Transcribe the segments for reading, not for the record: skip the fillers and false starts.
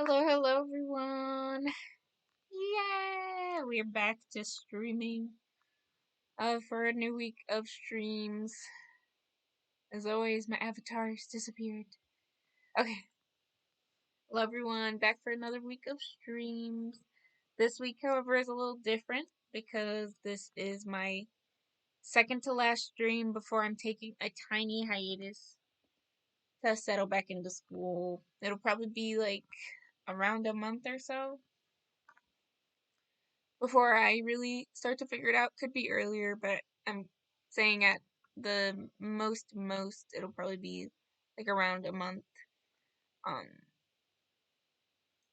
Hello, hello everyone. Yeah, we're back to streaming for a new week of streams. As always, my avatar has disappeared. Okay, hello everyone, back for another week of streams. This week, however, is a little different because this is my second to last stream before I'm taking a tiny hiatus to settle back into school. It'll probably be like around a month or so before I really start to figure it out. Could be earlier, but I'm saying at the most it'll probably be like around a month. Um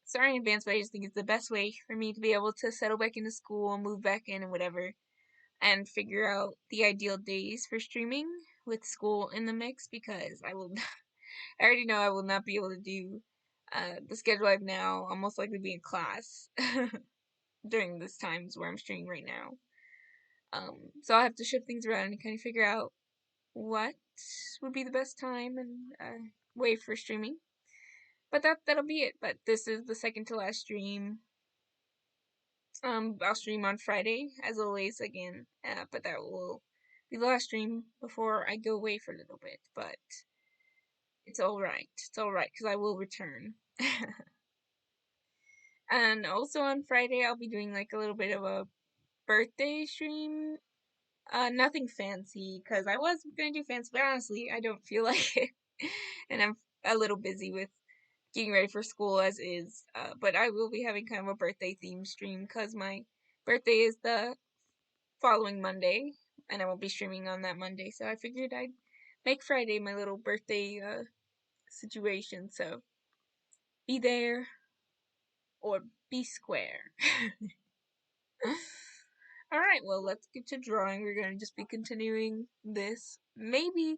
Sorry in advance, but I just think it's the best way for me to be able to settle back into school, move back in and whatever, and figure out the ideal days for streaming with school in the mix because I already know I will not be able to do the schedule I have now. I'll most likely be in class during this times where I'm streaming right now. So I'll have to shift things around and kind of figure out what would be the best time and way for streaming. But that'll be it. But this is the second to last stream. I'll stream on Friday as always again. But that will be the last stream before I go away for a little bit. But it's all right. It's all right because I will return. And also on Friday I'll be doing like a little bit of a birthday stream. Nothing fancy, because I was gonna do fancy, but honestly, I don't feel like it. And I'm a little busy with getting ready for school as is. But I will be having kind of a birthday themed stream, because my birthday is the following Monday, and I won't be streaming on that Monday, so I figured I'd make Friday my little birthday situation, so be there or be square. Alright, well, let's get to drawing. We're gonna just be continuing this. Maybe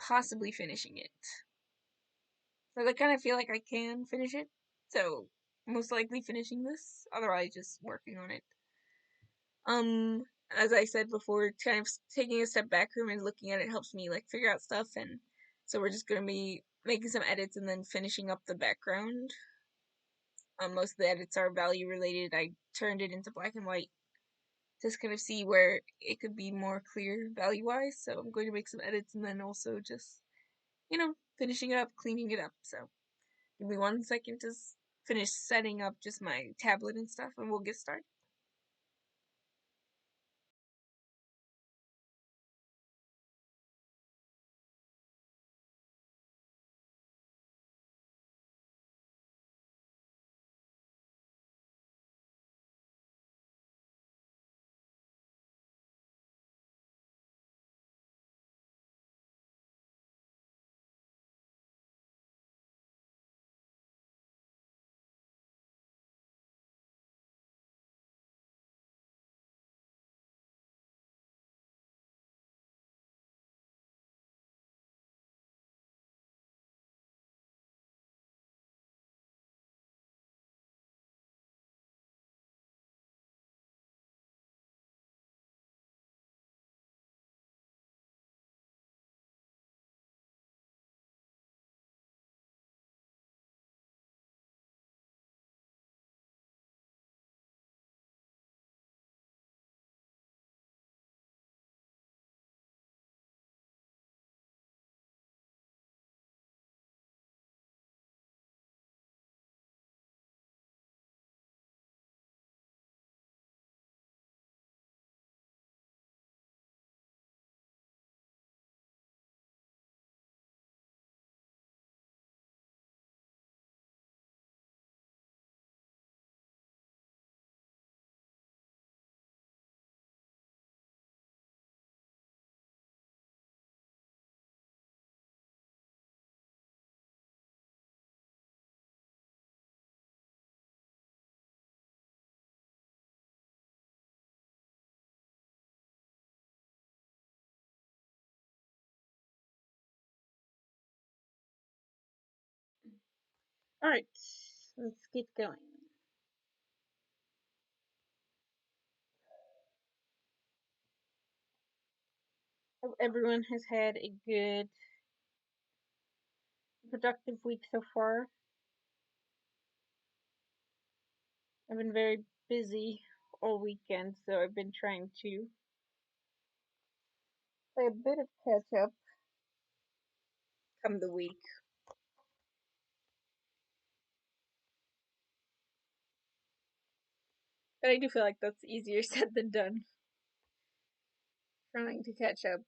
possibly finishing it. So I kind of feel like I can finish it. So most likely finishing this. Otherwise, just working on it. As I said before, kind of taking a step back from and looking at it helps me like figure out stuff. And so we're just gonna be making some edits and then finishing up the background. Most of the edits are value related. I turned it into black and white just kind of see where it could be more clear value wise. So I'm going to make some edits and then also just, finishing it up, cleaning it up. So give me 1 second to finish setting up just my tablet and stuff and we'll get started. Alright, let's get going. Hope everyone has had a good, productive week so far. I've been very busy all weekend, so I've been trying to play a bit of catch up come the week. But I do feel like that's easier said than done, trying to catch up.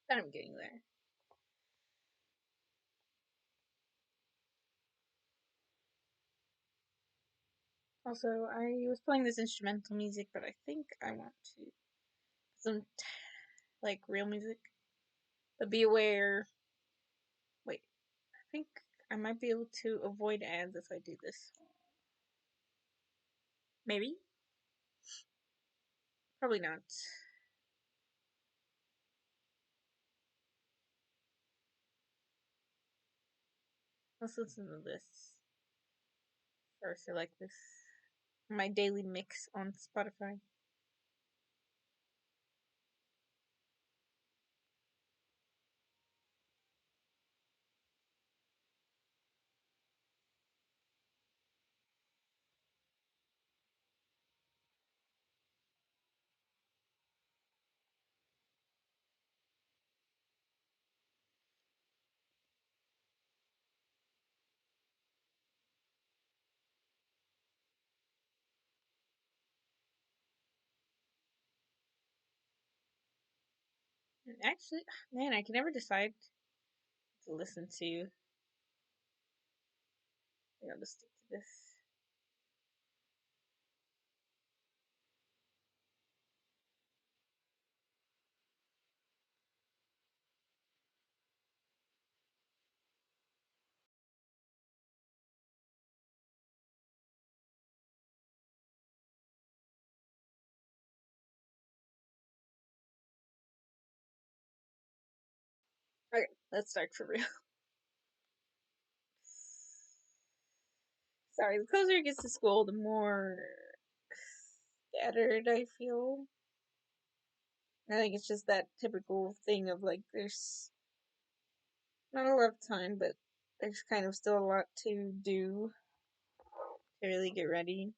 But I'm getting there. Also, I was playing this instrumental music, but I think I want to some like real music. But be aware. Wait, I think I might be able to avoid ads if I do this. Maybe. Probably not. Let's listen to this first. I like this. My daily mix on Spotify. Actually, man, I can never decide to listen to. I'll just stick to this. Okay, let's start for real. Sorry, the closer it gets to school, the more scattered I feel. I think it's just that typical thing of like there's not a lot of time, but there's kind of still a lot to do to really get ready.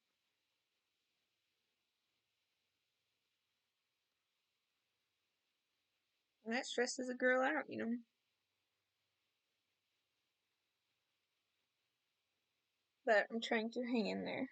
And that stresses a girl out. But I'm trying to hang in there.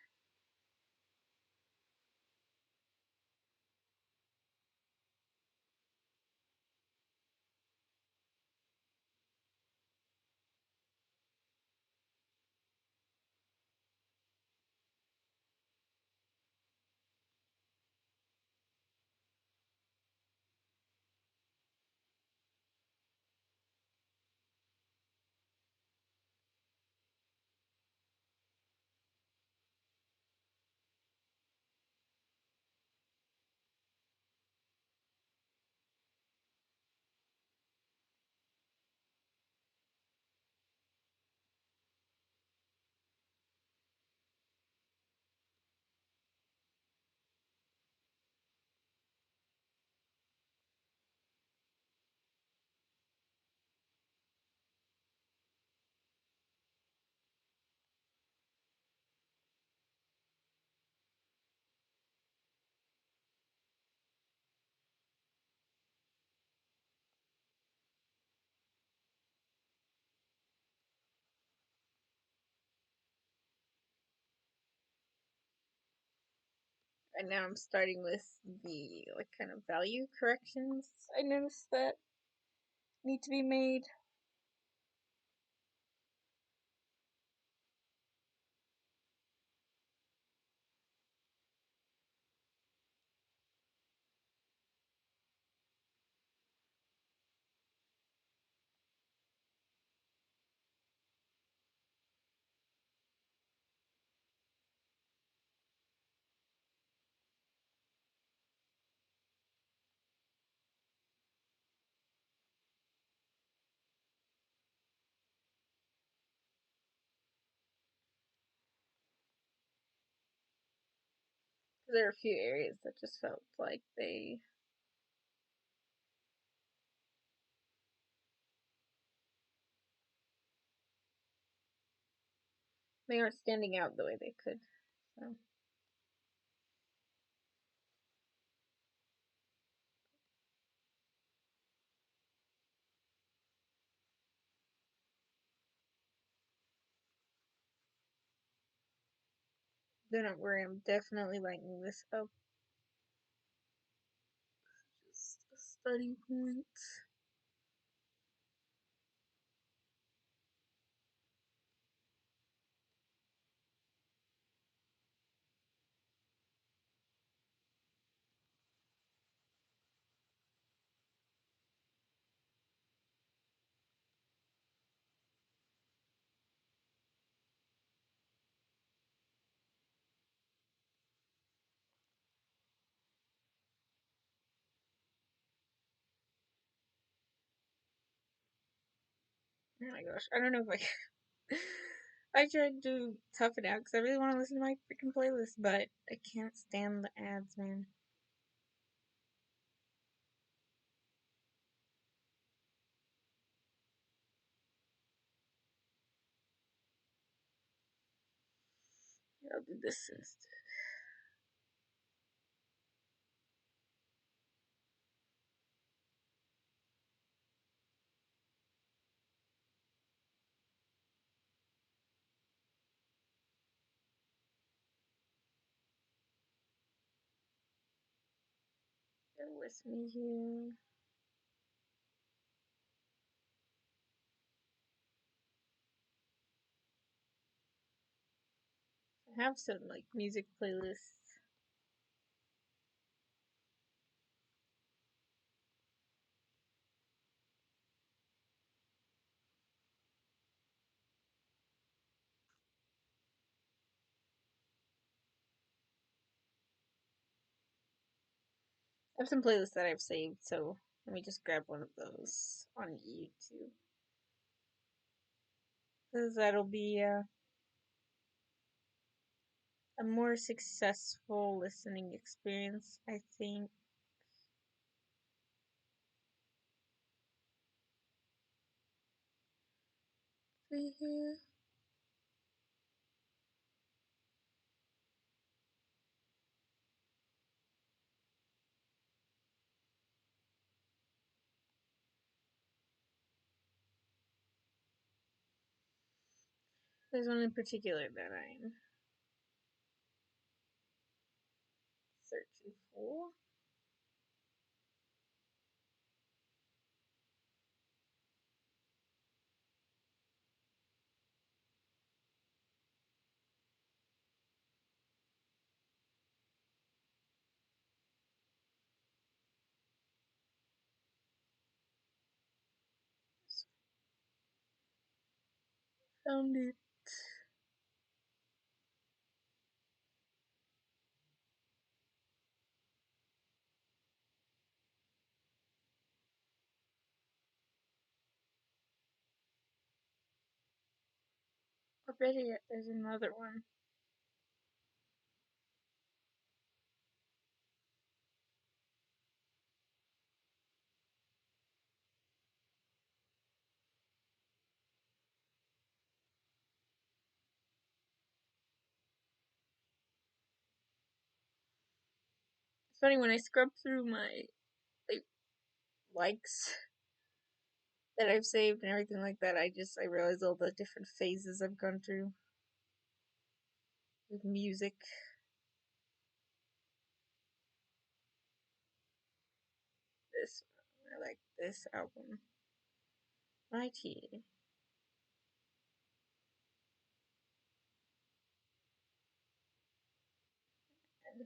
And now I'm starting with the like kind of value corrections I noticed that need to be made. There are a few areas that just felt like they aren't standing out the way they could. So do not worry, I'm definitely lighting this up. Just a starting point. Oh my gosh, I don't know if I. I tried to tough it out because I really want to listen to my freaking playlist, but I can't stand the ads, man. I'll do this instead. Bear with me here. I have some like music playlists. I have some playlists that I've saved, so let me just grab one of those on YouTube. Because that'll be a more successful listening experience, I think. See here. There's one in particular that I'm searching for. Found it. Or better yet, there's another one. It's funny when I scrub through my like likes that I've saved and everything like that. I realize all the different phases I've gone through with music. This I like this album right here. And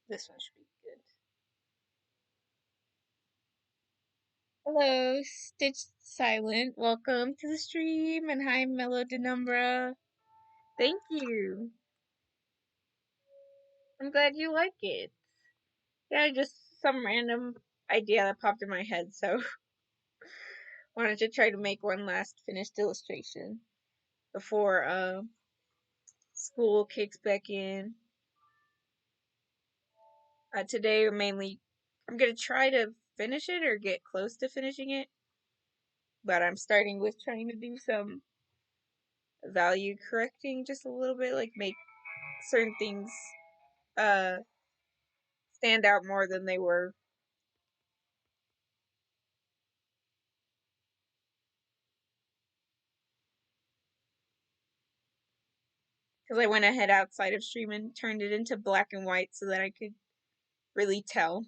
this one should be good. Hello, Stitch Silent. Welcome to the stream, and hi, Melodinumbra. Thank you. I'm glad you like it. Yeah, just some random idea that popped in my head, so wanted to try to make one last finished illustration before school kicks back in. Today, mainly, I'm gonna try to finish it or get close to finishing it, but I'm starting with trying to do some value correcting just a little bit, like make certain things uh stand out more than they were. Because I went ahead outside of stream and turned it into black and white so that I could really tell.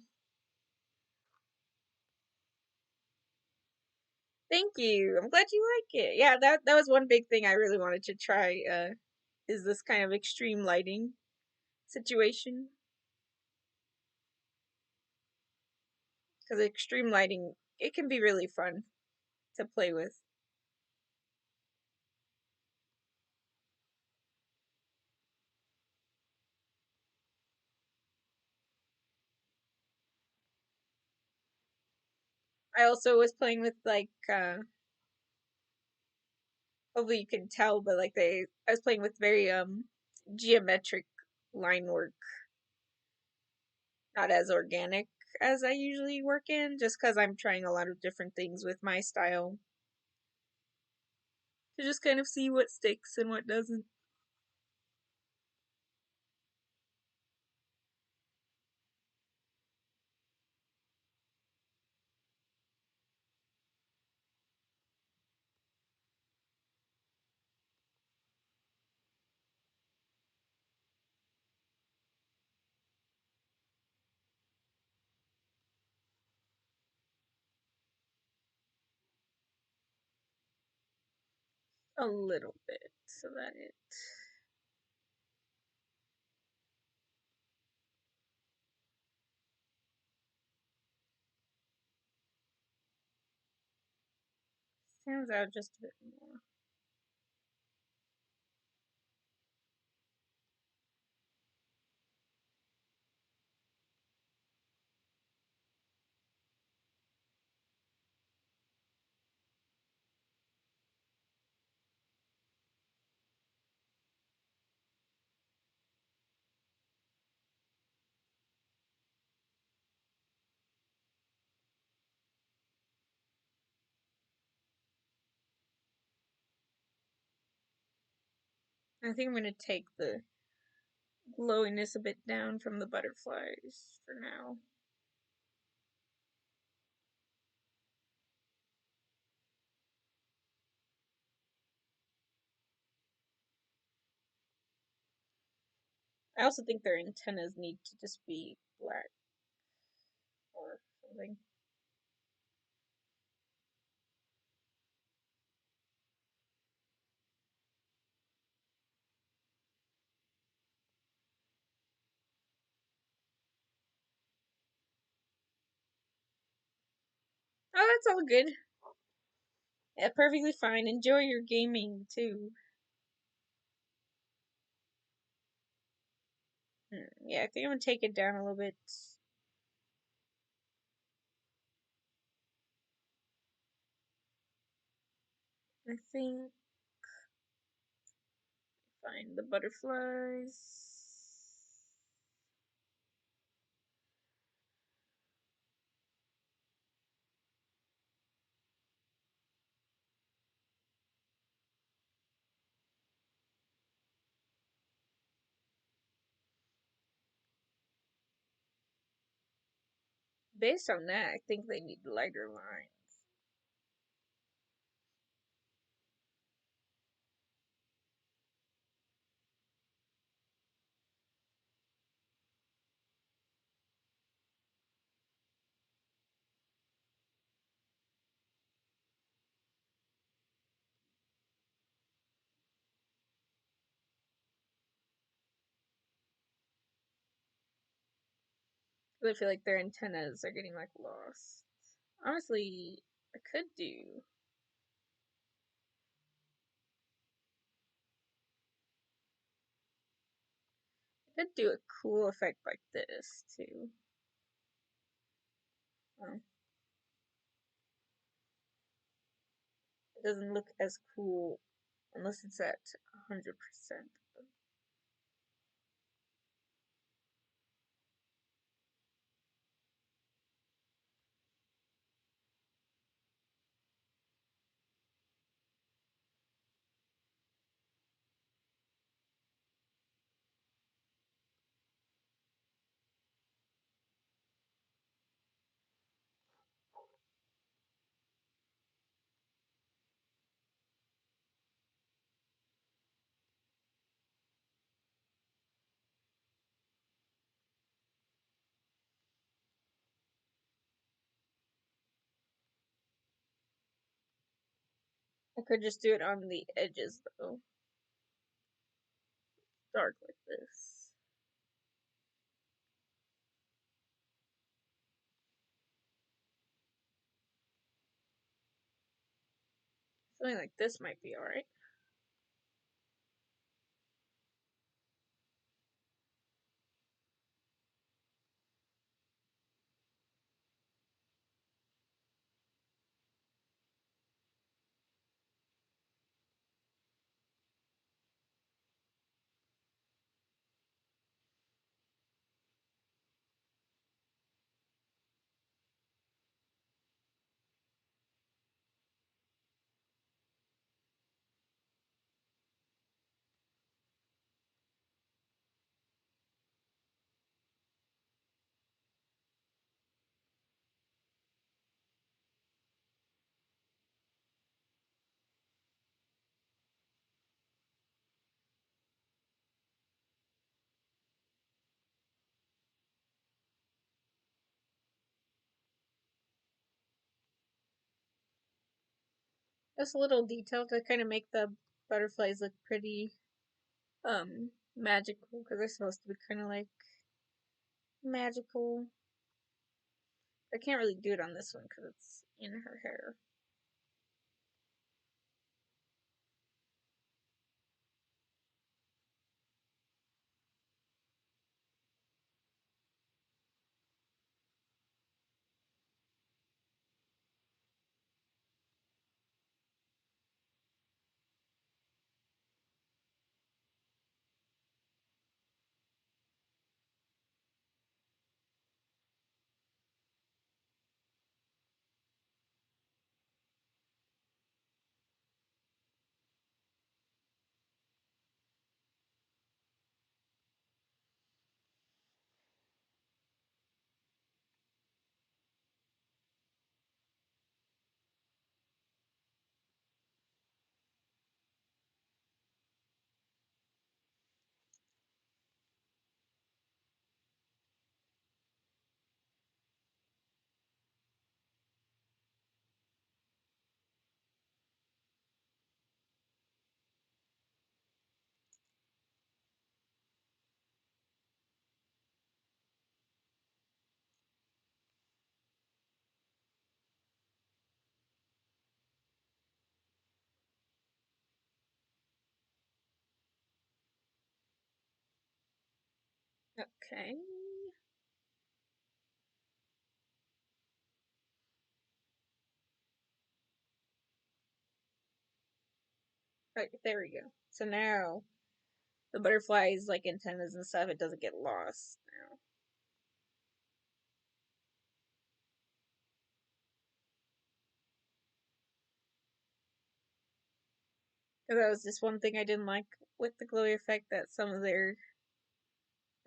Thank you. I'm glad you like it. Yeah, that was one big thing I really wanted to try. Is this kind of extreme lighting situation? Because extreme lighting, it can be really fun to play with. I also was playing with like hopefully you can tell, but like I was playing with very geometric line work, not as organic as I usually work in, just because I'm trying a lot of different things with my style to just kind of see what sticks and what doesn't. A little bit so that it stands out just a bit more. I think I'm going to take the glowiness a bit down from the butterflies for now. I also think their antennas need to just be black or something. Oh, that's all good. Yeah, perfectly fine. Enjoy your gaming too. Yeah, I think I'm gonna take it down a little bit. I think find the butterflies. Based on that, I think they need lighter lines. I feel like their antennas are getting like lost. Honestly, I could do Could do a cool effect like this too. It doesn't look as cool unless it's at 100%. I could just do it on the edges though. Dark like this. Something like this might be alright. Just a little detail to kind of make the butterflies look pretty magical, because they're supposed to be kind of like magical. I can't really do it on this one because it's in her hair. Okay. Right, there we go. So now the butterflies, like antennas and stuff, it doesn't get lost now. Because that was just one thing I didn't like with the glowy effect, that some of their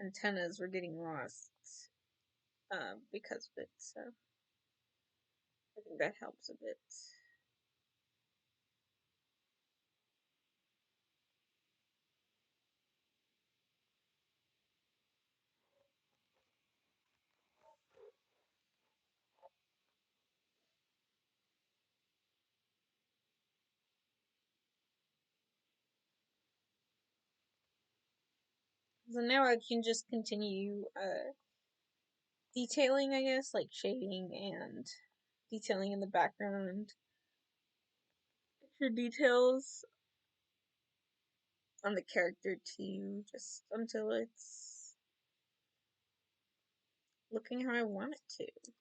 antennas were getting lost because of it. So I think that helps a bit. So now I can just continue detailing, I guess, like shading and detailing in the background. Extra details on the character too, just until it's looking how I want it to.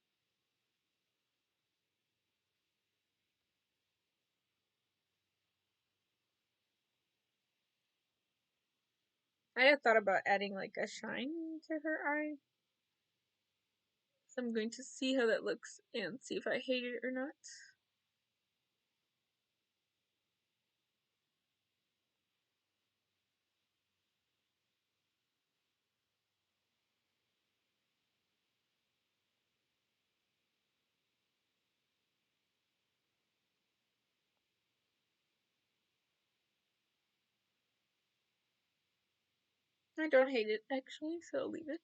I had thought about adding like a shine to her eye. So I'm going to see how that looks and see if I hate it or not. I don't hate it actually, so I'll leave it.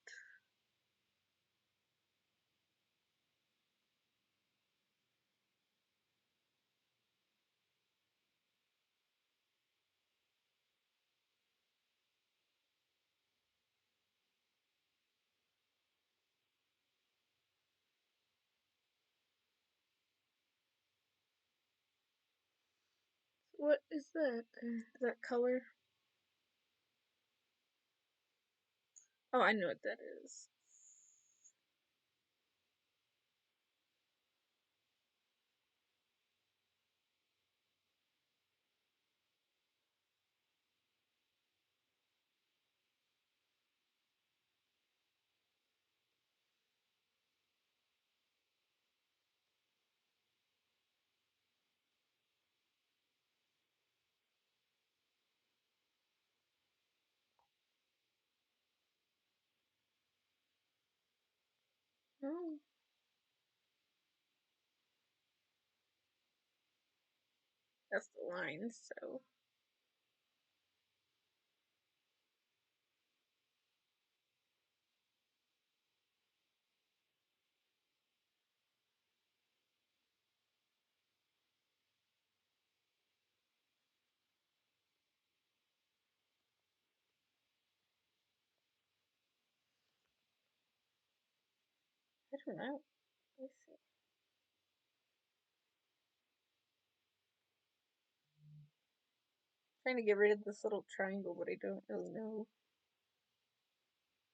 What is that? Is that color? Oh, I know what that is. Oh, that's the line, so. I don't know. Let's see. Trying to get rid of this little triangle, but I don't really know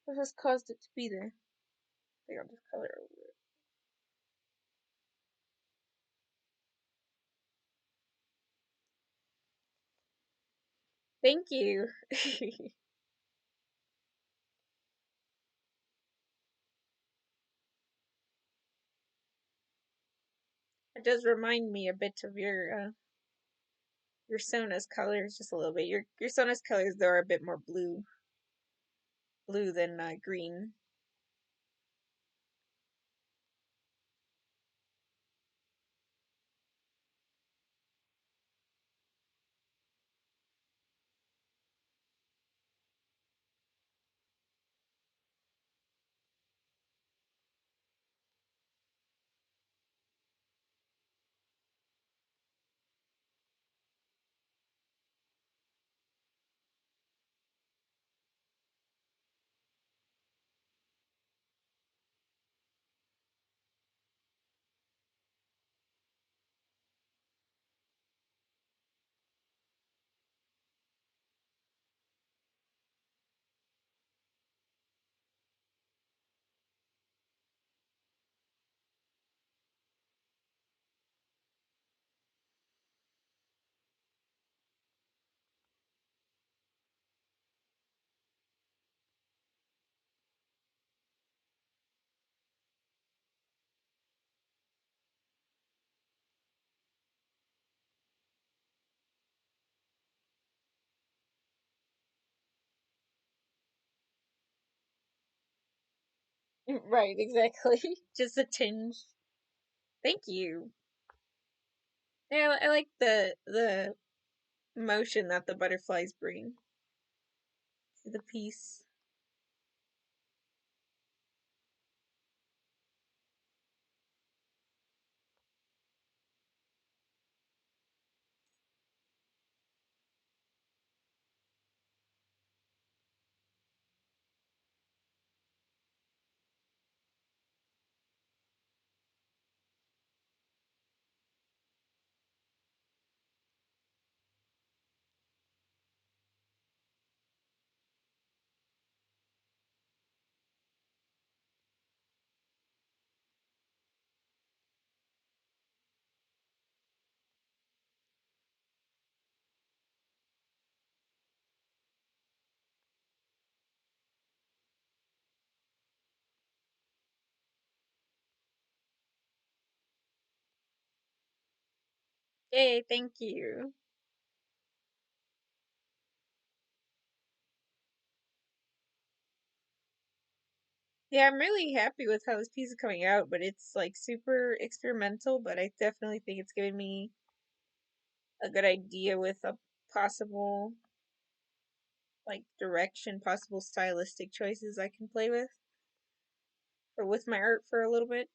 what has caused it to be there. I think I'll just color over it. Thank you. It does remind me a bit of your Sona's colors, just a little bit. Your Sona's colors though are a bit more blue than green. Right, exactly. Just a tinge. Thank you. Yeah, I like the motion that the butterflies bring to the piece. Yay, thank you. Yeah, I'm really happy with how this piece is coming out, but it's like super experimental, but I definitely think it's giving me a good idea with a possible like direction, possible stylistic choices I can play with or with my art for a little bit.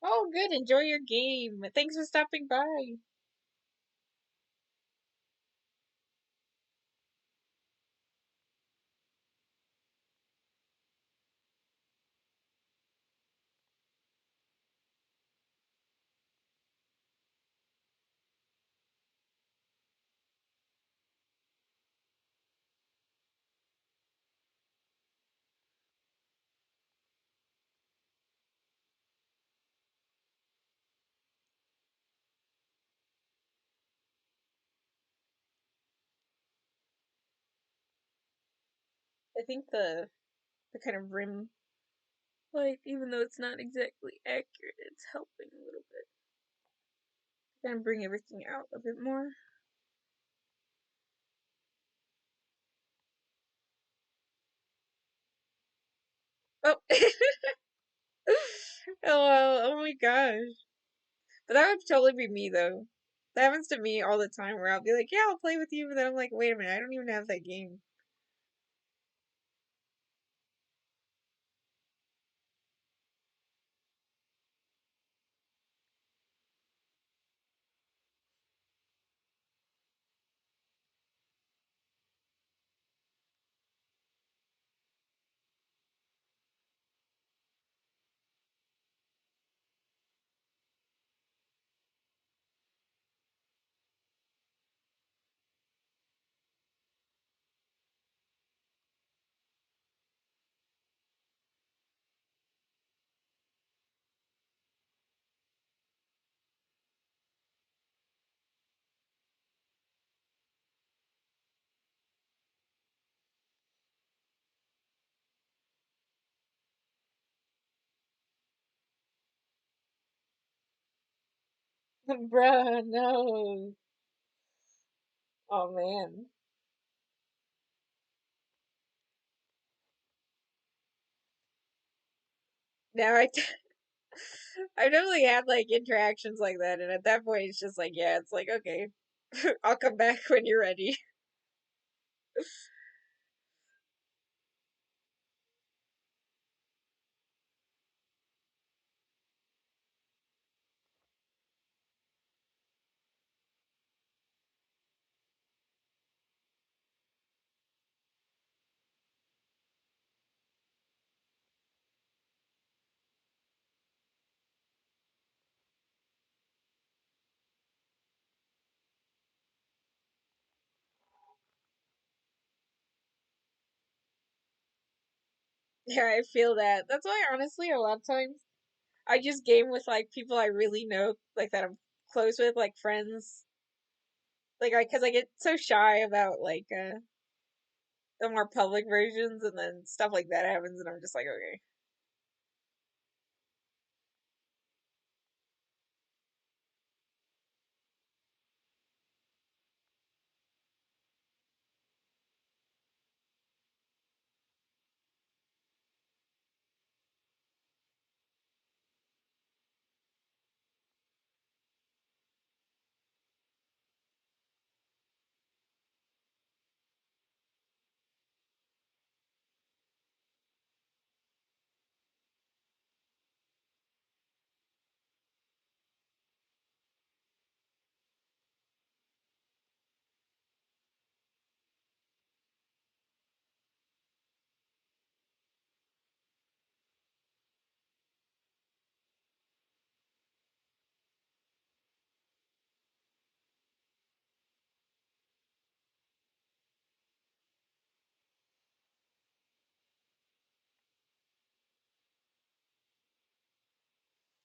Oh, good. Enjoy your game. Thanks for stopping by. I think the kind of rim, like even though it's not exactly accurate, it's helping a little bit. Kind of bring everything out a bit more. Oh, oh my gosh! But that would totally be me though. That happens to me all the time where I'll be like, yeah, I'll play with you, but then I'm like, wait a minute, I don't even have that game. Bruh, no. Oh man. Now I've definitely had like interactions like that, and at that point it's just like, yeah, it's like, okay, I'll come back when you're ready. Yeah, I feel that. That's why, honestly, a lot of times I just game with like people I really know, like that I'm close with, like friends. Like because I get so shy about like the more public versions, and then stuff like that happens, and I'm just like, okay.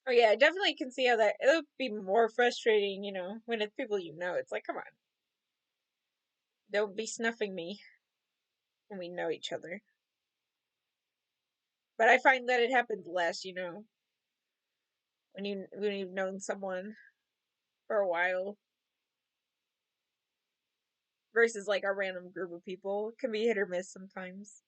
Oh yeah, I definitely can see how that it would be more frustrating, when it's people you know. It's like, come on, don't be snuffing me when we know each other. But I find that it happens less, when you've known someone for a while versus like a random group of people. It can be hit or miss sometimes.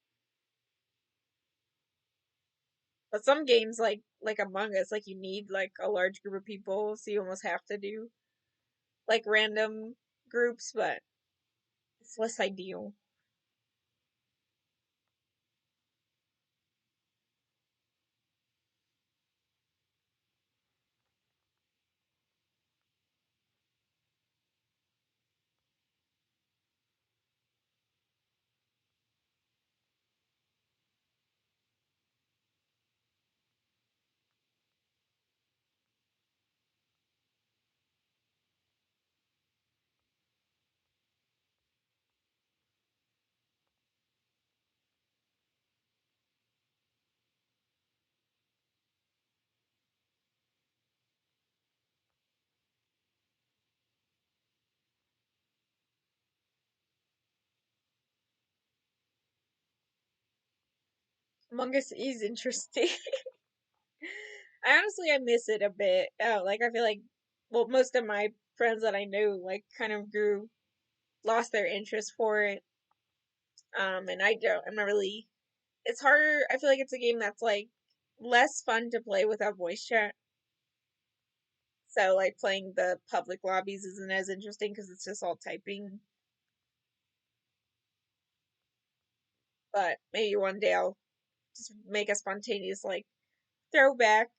But some games like Among Us, like you need like a large group of people, so you almost have to do like random groups, but it's less ideal. Among Us is interesting. I miss it a bit. Like I feel like well most of my friends that I knew like kind of grew lost their interest for it. And I'm not really it's harder. I feel like it's a game that's like less fun to play without voice chat. So like playing the public lobbies isn't as interesting because it's just all typing. But maybe one day I'll just make a spontaneous like throwback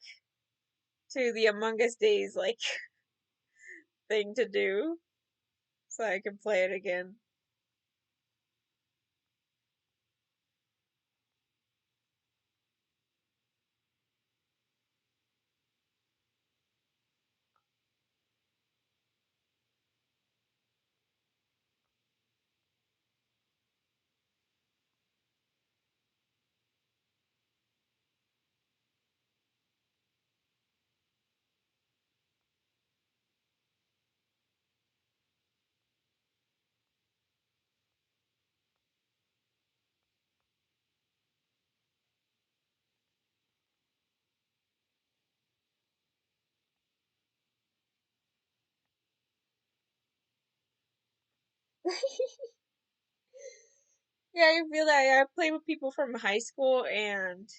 to the Among Us days like thing to do so I can play it again. Yeah, I feel that I played with people from high school, and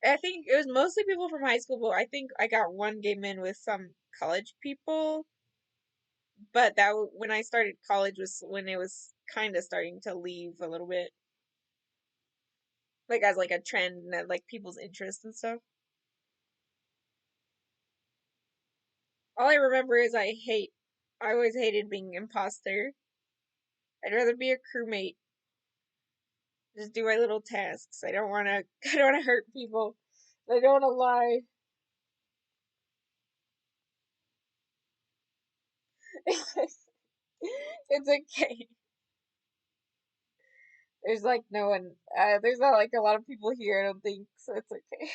I think it was mostly people from high school, but I think I got one game in with some college people. But when I started college was when it was kind of starting to leave a little bit, like as like a trend and like people's interest and stuff. All I remember is I always hated being imposter. I'd rather be a crewmate, just do my little tasks. I don't want to. I don't want to hurt people. I don't want to lie. It's okay. There's like no one. There's not like a lot of people here. I don't think so. It's okay.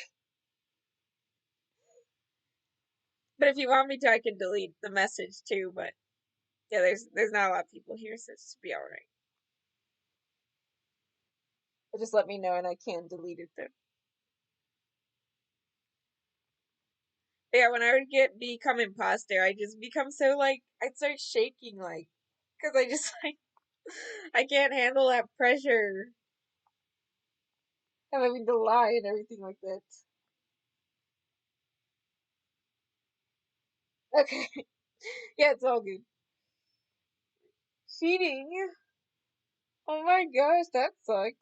But if you want me to, I can delete the message too. But yeah, there's not a lot of people here, so it should be all right. But just let me know, and I can delete it then. Yeah, when I would become imposter, I just become so like I'd start shaking like because I just like I can't handle that pressure of having to lie and everything like that. Okay, yeah, it's all good. Cheating? Oh my gosh, that sucks.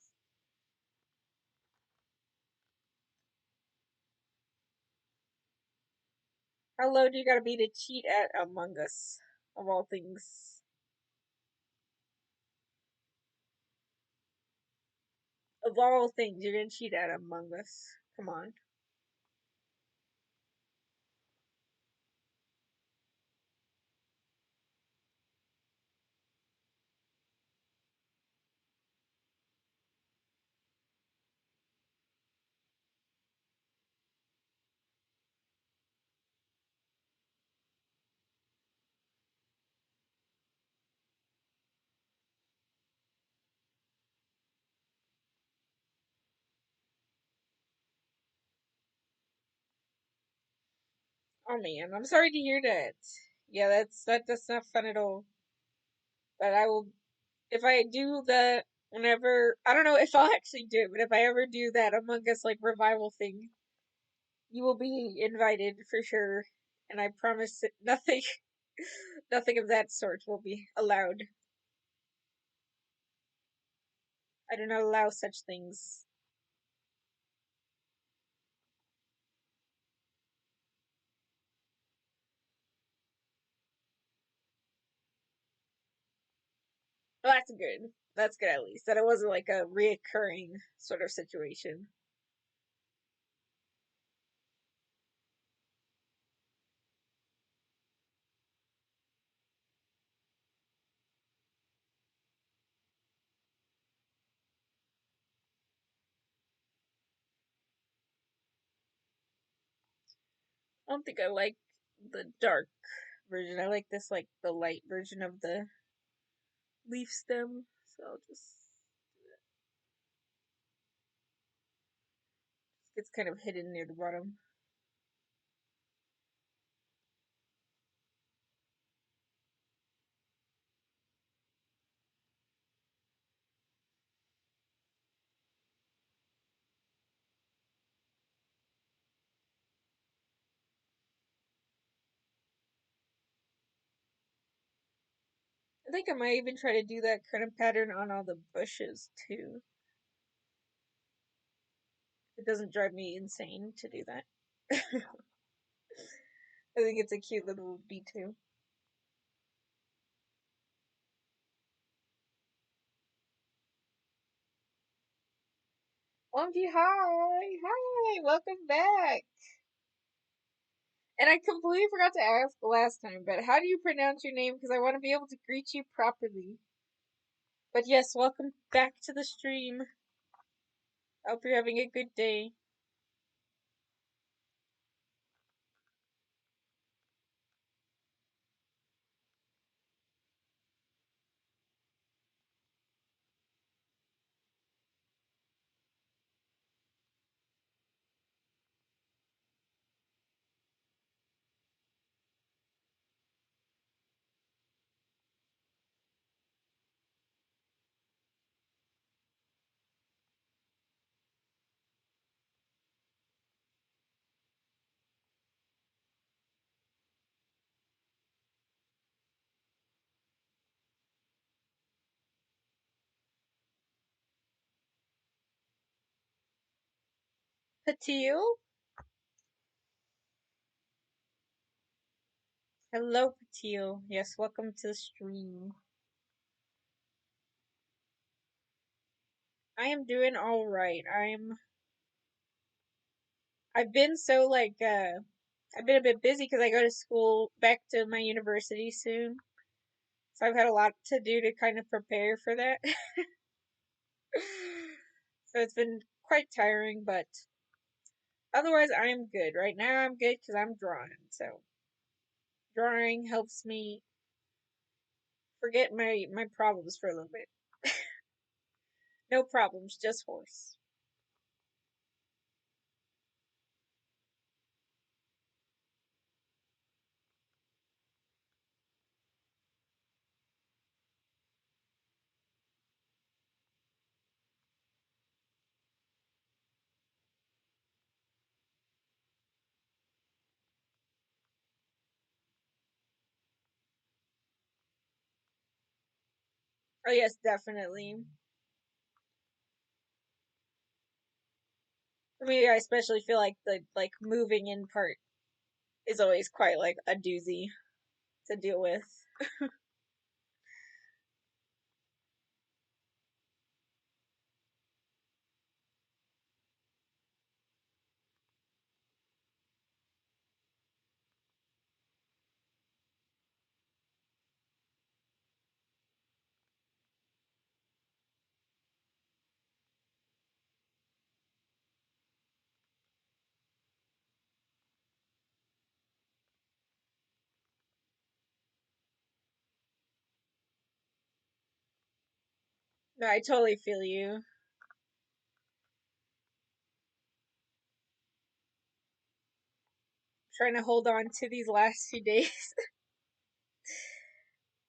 How low do you gotta be to cheat at Among Us? Of all things. Of all things, you're gonna cheat at Among Us. Come on. Oh man, I'm sorry to hear that. Yeah, that's not fun at all. But I will if I do the whenever I don't know if I'll actually do it, but if I ever do that Among Us like revival thing, you will be invited for sure. And I promise that nothing nothing of that sort will be allowed. I do not allow such things. Well, that's good. That's good at least. That it wasn't like a reoccurring sort of situation. I don't think I like the dark version. I like this like the light version of the leaf stem. So I'll just it's kind of hidden near the bottom. I think I might even try to do that kind of pattern on all the bushes too. It doesn't drive me insane to do that. I think it's a cute little detail. Lumpy, hi! Hi! Welcome back! And I completely forgot to ask last time, but how do you pronounce your name? Because I want to be able to greet you properly. But yes, welcome back to the stream. I hope you're having a good day. Patil? Hello, Patil. Yes, welcome to the stream. I am doing all right. I've been so like I've been a bit busy because I go to school back to my university soon. So I've had a lot to do to kind of prepare for that. So it's been quite tiring, but otherwise I am good. Right now I'm good because I'm drawing. So drawing helps me forget my problems for a little bit. No problems, just horse. Oh yes, definitely. For me, I especially feel like the moving in part is always quite like a doozy to deal with. No, I totally feel you. Trying to hold on to these last few days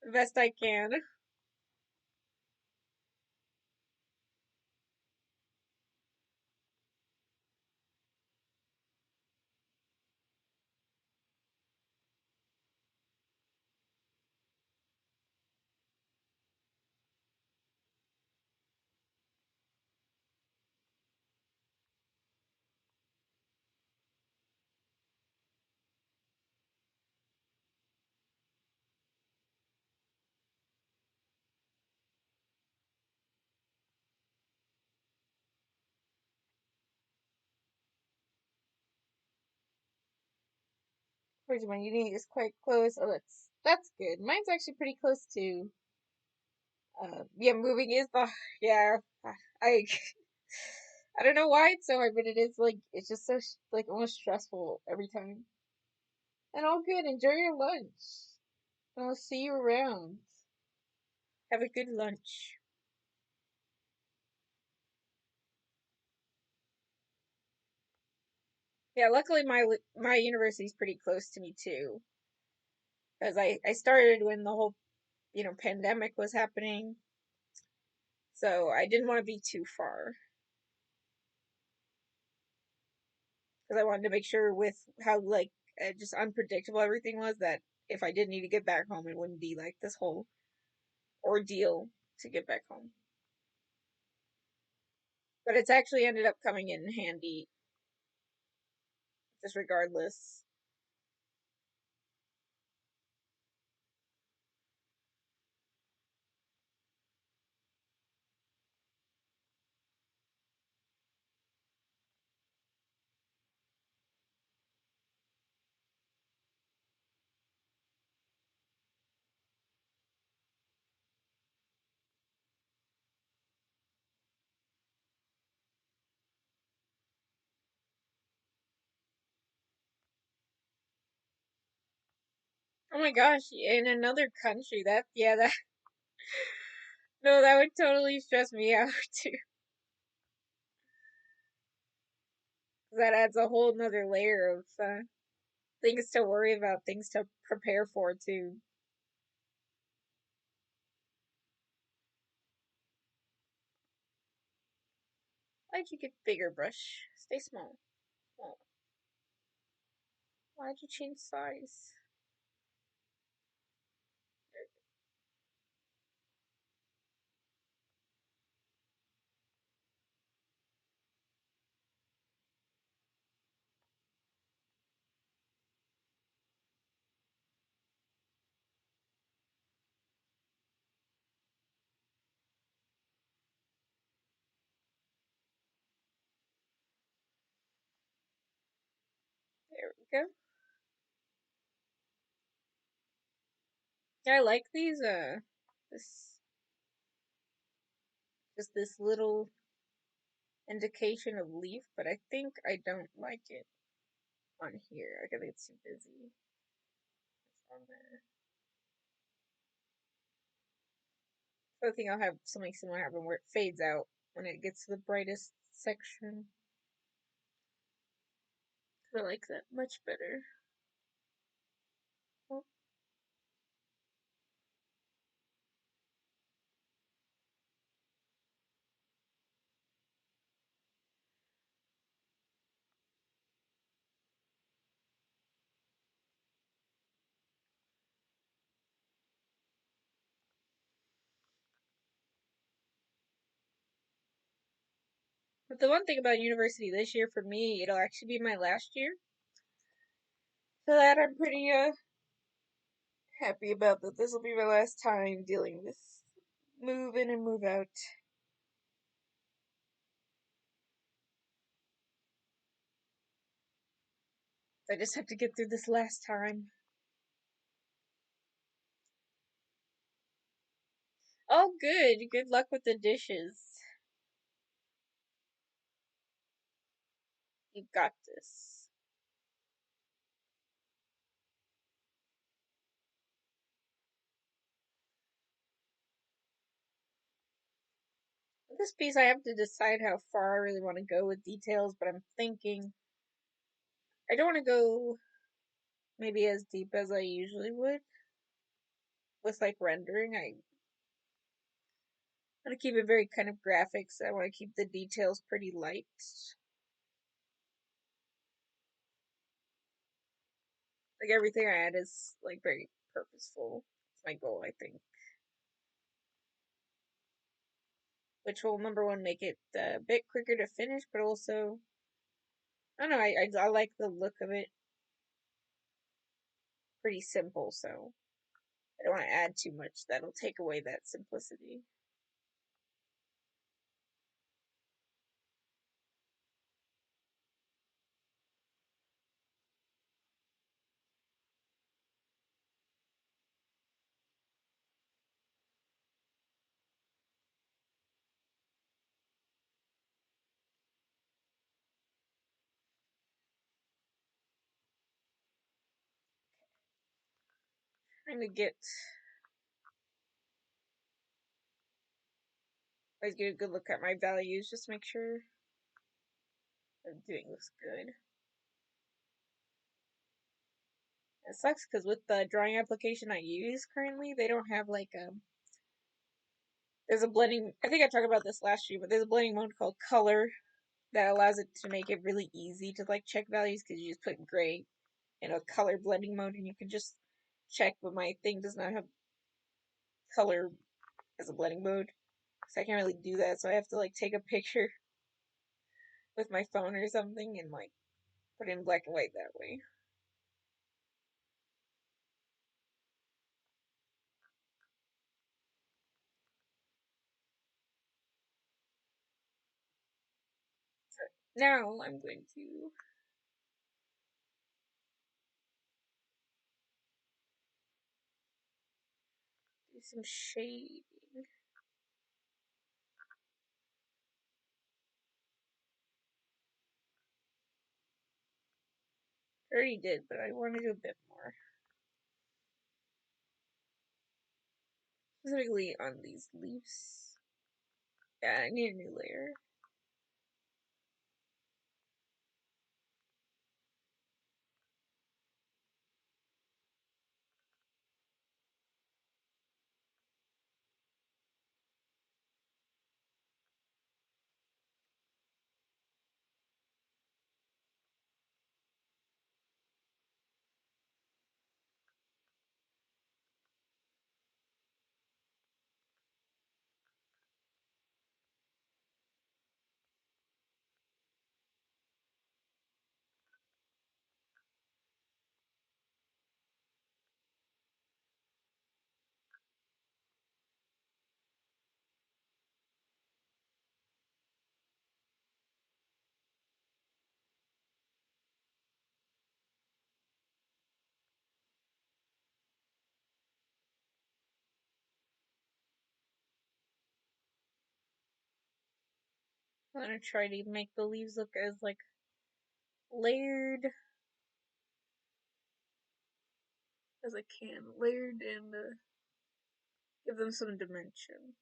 the best I can. Where's my uni is quite close. Oh, that's good. Mine's actually pretty close too. Yeah, moving is the yeah. I I don't know why it's so hard, but it is like it's just so like almost stressful every time. And all good. Enjoy your lunch. I'll see you around. Have a good lunch. Yeah, luckily my university's pretty close to me too, because I started when the whole pandemic was happening, so I didn't want to be too far because I wanted to make sure with how like just unpredictable everything was that if I did need to get back home, it wouldn't be like this whole ordeal to get back home. But it's actually ended up coming in handy, just regardless. Oh my gosh, in another country, that yeah, that no, that would totally stress me out too. That adds a whole nother layer of things to worry about, things to prepare for too. Why'd you get bigger, brush? Stay small. Oh, why'd you change size? There we go. Yeah, I like these. This just this little indication of leaf, but I think I don't like it on here. I think it's too busy. It's on there. So I think I'll have something similar happen where it fades out when it gets to the brightest section. I like that much better. Oh. But the one thing about university this year for me, it'll actually be my last year. So that I'm pretty happy about that. This will be my last time dealing with move in and move out. I just have to get through this last time. Oh, good. Good luck with the dishes. You got this. This piece, I have to decide how far I really want to go with details, but I'm thinking I don't want to go maybe as deep as I usually would with like rendering. I want to keep it very kind of graphics. I want to keep the details pretty light. Like everything I add is like very purposeful. It's my goal, I think. Which will number one make it a bit quicker to finish, but also I don't know. I like the look of it. Pretty simple, so I don't want to add too much. That'll take away that simplicity. Trying to get always get a good look at my values, just to make sure I'm doing this good. It sucks because with the drawing application I use currently, they don't have like a. There's a blending. I think I talked about this last year, but there's a blending mode called Color that allows it to make it really easy to like check values because you just put gray in a color blending mode and you can just check. But my thing does not have color as a blending mode, so I can't really do that. So I have to like take a picture with my phone or something and like put it in black and white that way. So now I'm going to do some shading. I already did, but I want to do a bit more. Specifically on these leaves. Yeah, I need a new layer. I'm gonna try to make the leaves look as like layered as I can. Layered and give them some dimension.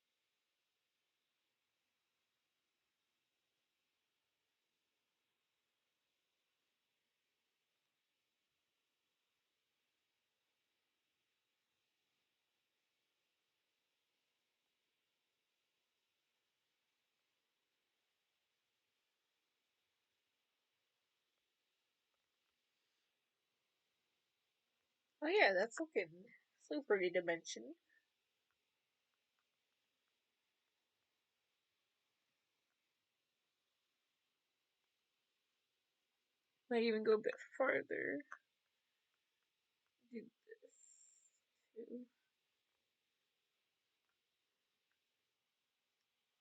Oh yeah, that's looking so pretty dimension. Might even go a bit farther. Do this too.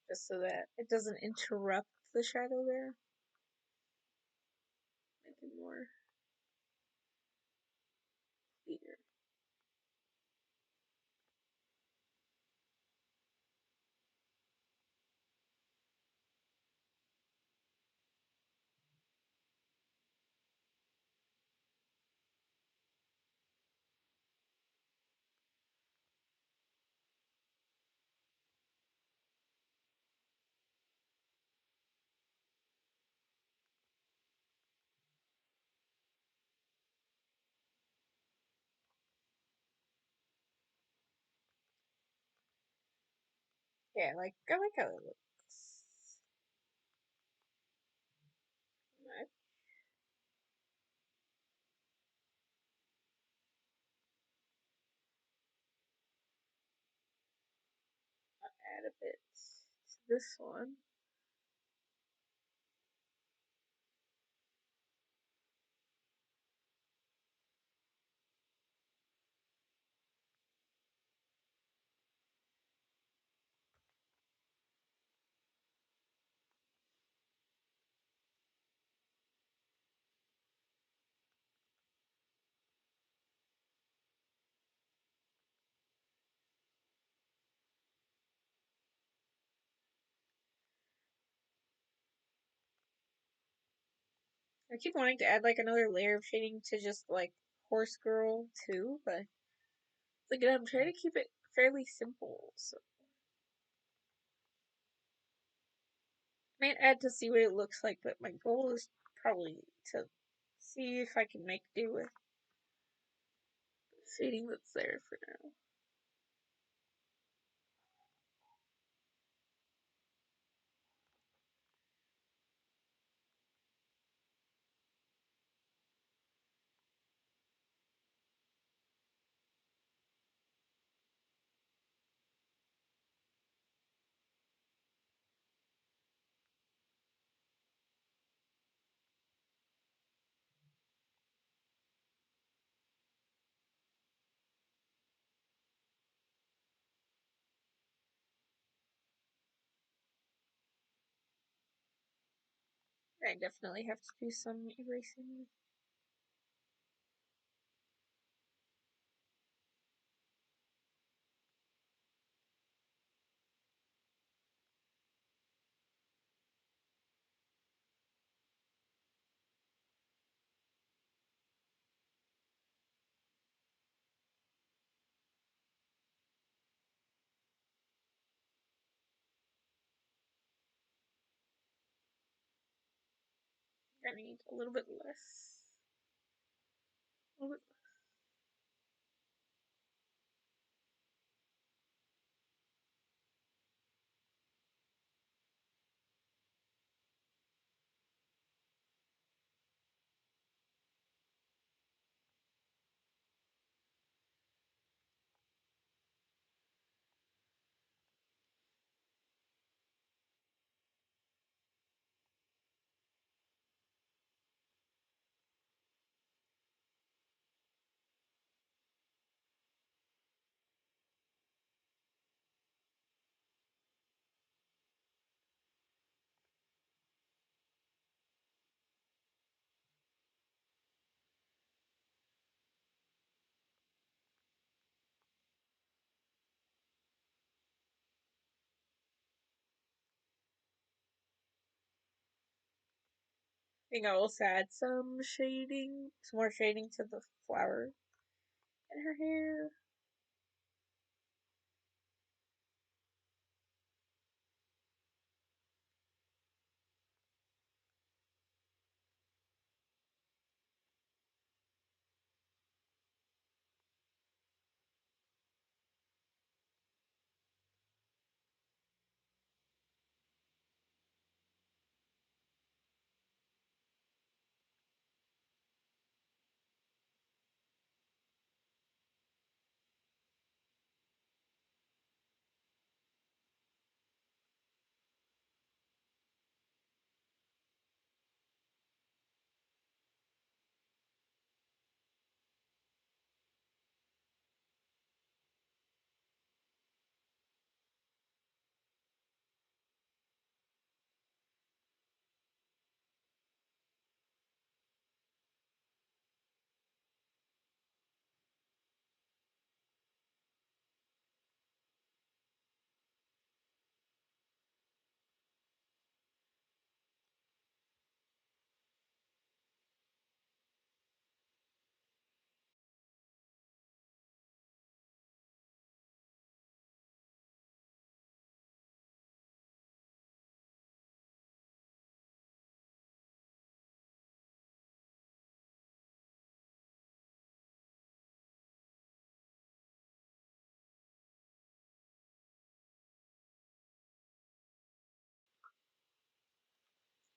Just so that it doesn't interrupt the shadow there. Make it more clear. Yeah, I like how it looks. I'll add a bit to this one. I keep wanting to add like another layer of shading to just like Horse Girl too, but like I'm trying to keep it fairly simple. So I might add to see what it looks like, but my goal is probably to see if I can make do with the shading that's there for now. I definitely have to do some erasing. I need a little bit less. A little bit think I also add some shading, some more shading to the flower in her hair.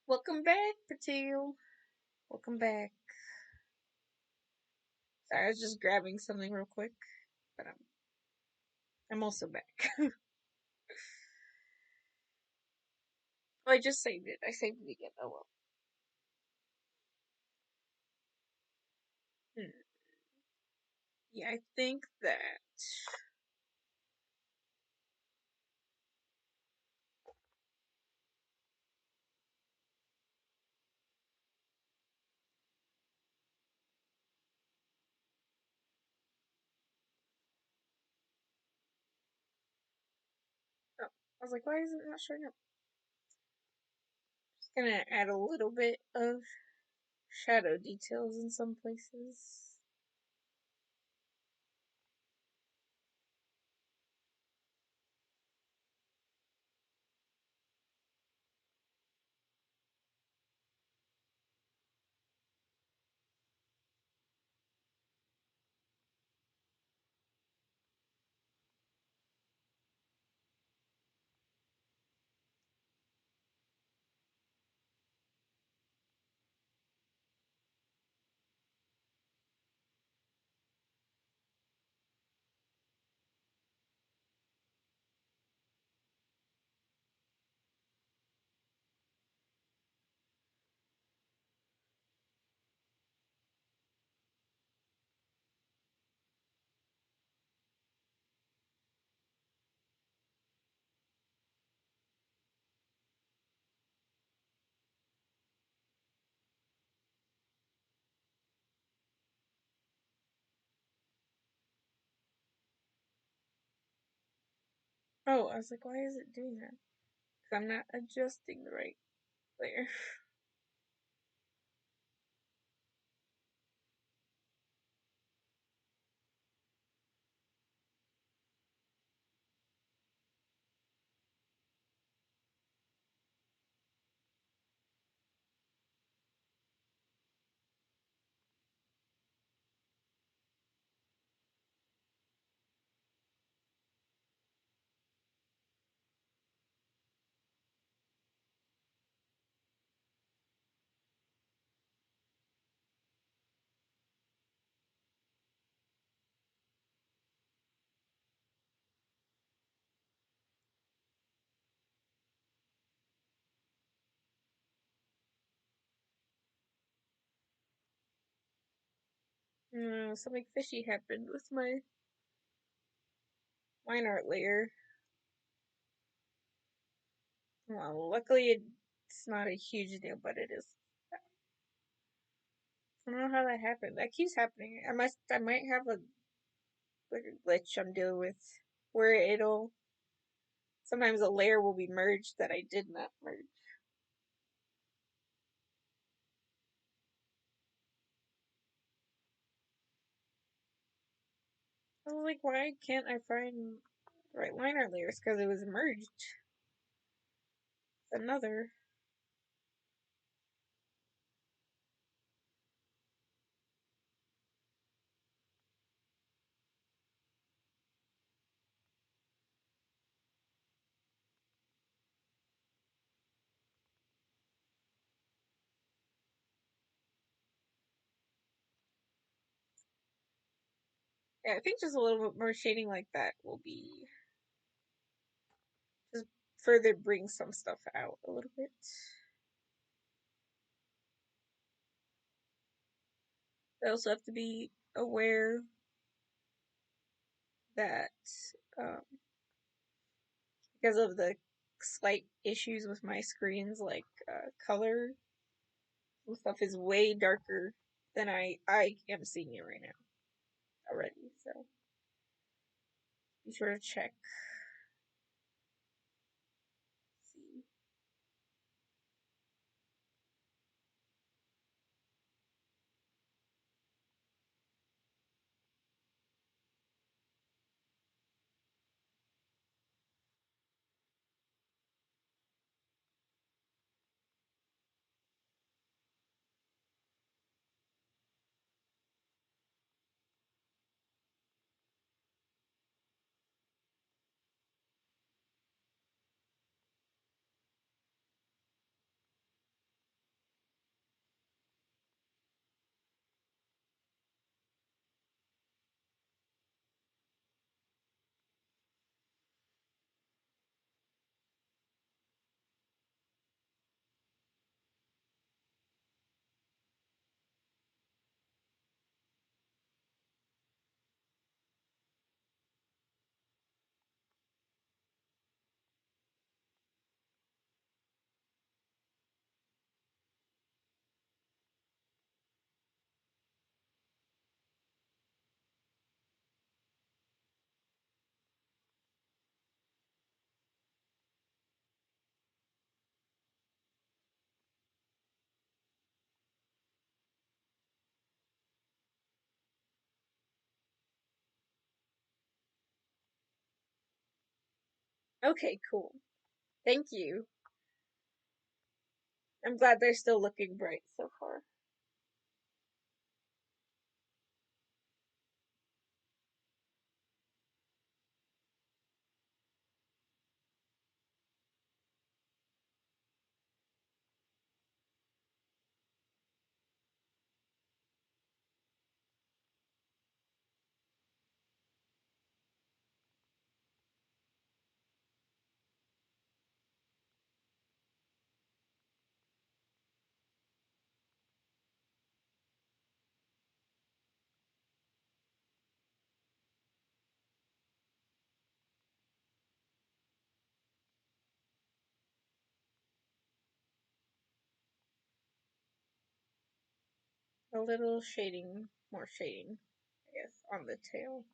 Welcome back, Patil. Welcome back. Sorry, I was just grabbing something real quick, but I'm also back. Oh, I just saved it. I saved it again. Oh well. Hmm. Yeah, I think that. Oh, I was like, why is it not showing up? Just gonna add a little bit of shadow details in some places. Oh, I was like, why is it doing that? Because I'm not adjusting the right layer. Something fishy happened with my line art layer. Well, luckily it's not a huge deal, but it is. I don't know how that happened. That keeps happening. I might have a like a glitch I'm dealing with where it'll sometimes a layer will be merged that I did not merge. I was like, why can't I find the right line art layers? Because it was merged. Another. Yeah, I think just a little bit more shading like that will be just further bring some stuff out a little bit. I also have to be aware that um, because of the slight issues with my screens, like color and stuff is way darker than I am seeing it right now already. So be sure to check. See. Okay, cool. Thank you. I'm glad they're still looking bright so far. A little shading, more shading, I guess, on the tail.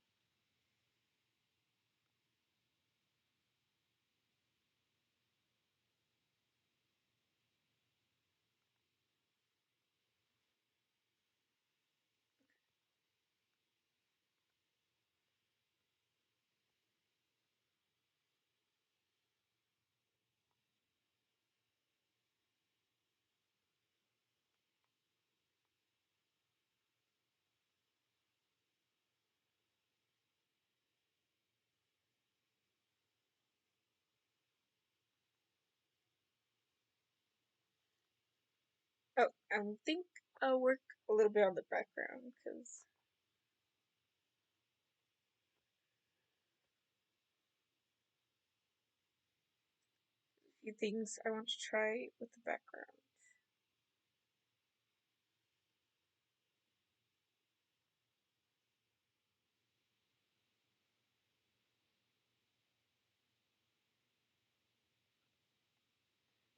Oh, I think I'll work a little bit on the background because a few things I want to try with the background.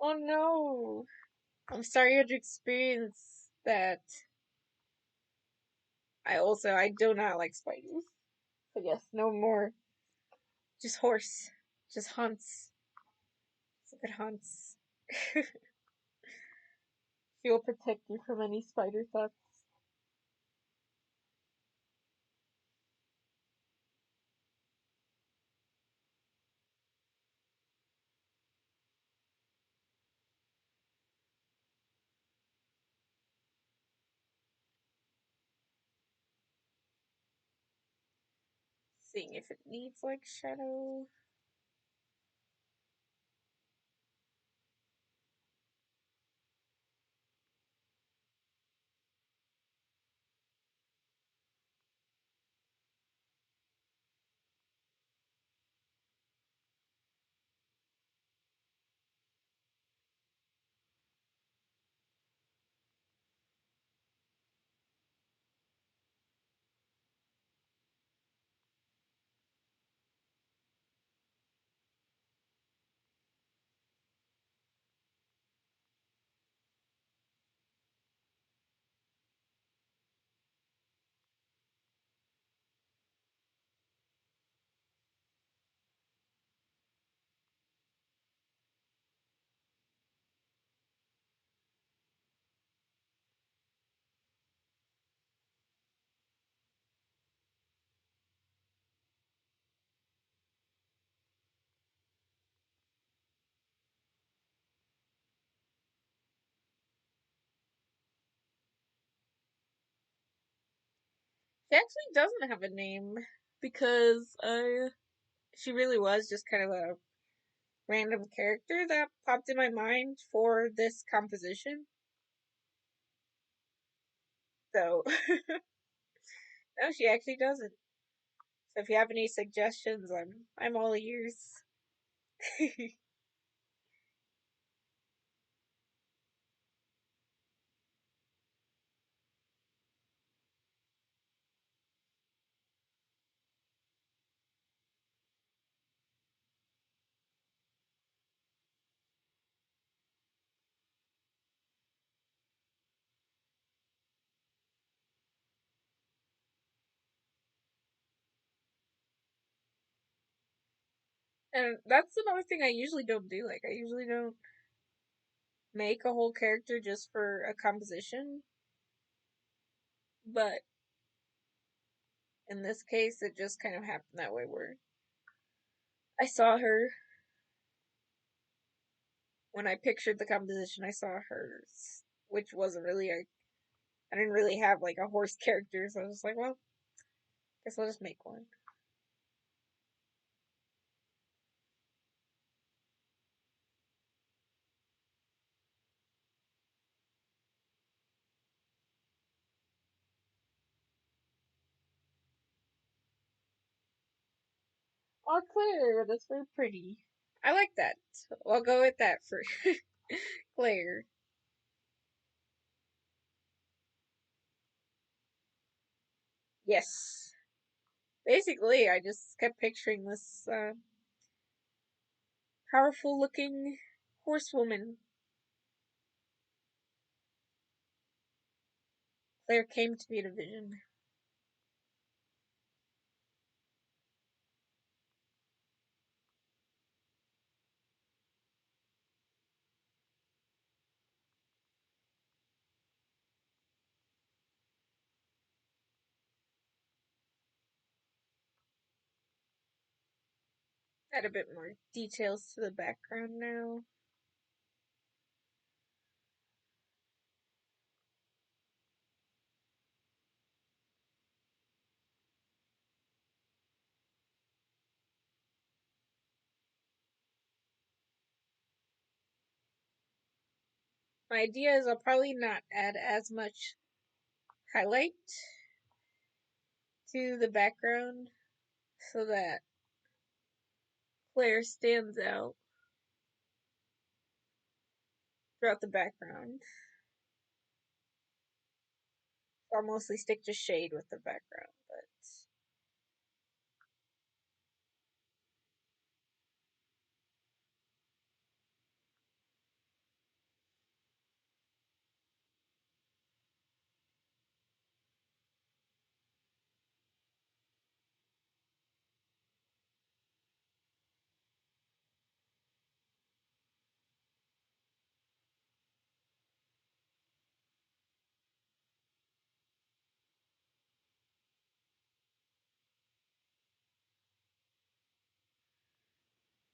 Oh no! I'm sorry you had to experience that. I do not like spiders. So yes, no more. Just horse. Just hunts. Look at hunts. She will protect you from any spider thoughts. Seeing if it needs like shadow. She actually doesn't have a name because she really was just kind of a random character that popped in my mind for this composition. So no, she actually doesn't. So if you have any suggestions, I'm all ears. And that's another thing I usually don't do. Like I usually don't make a whole character just for a composition. But in this case it just kind of happened that way where I saw her when I pictured the composition, I saw hers, which wasn't really a. I didn't really have like a horse character, so I was just like, well, guess I'll just make one. Oh, Claire, that's very pretty. I like that. I'll go with that for Claire. Yes. Basically, I just kept picturing this powerful looking horsewoman. Claire came to me in a vision. Add a bit more details to the background now. My idea is I'll probably not add as much highlight to the background so that Claire stands out throughout the background. I'll mostly stick to shade with the background, but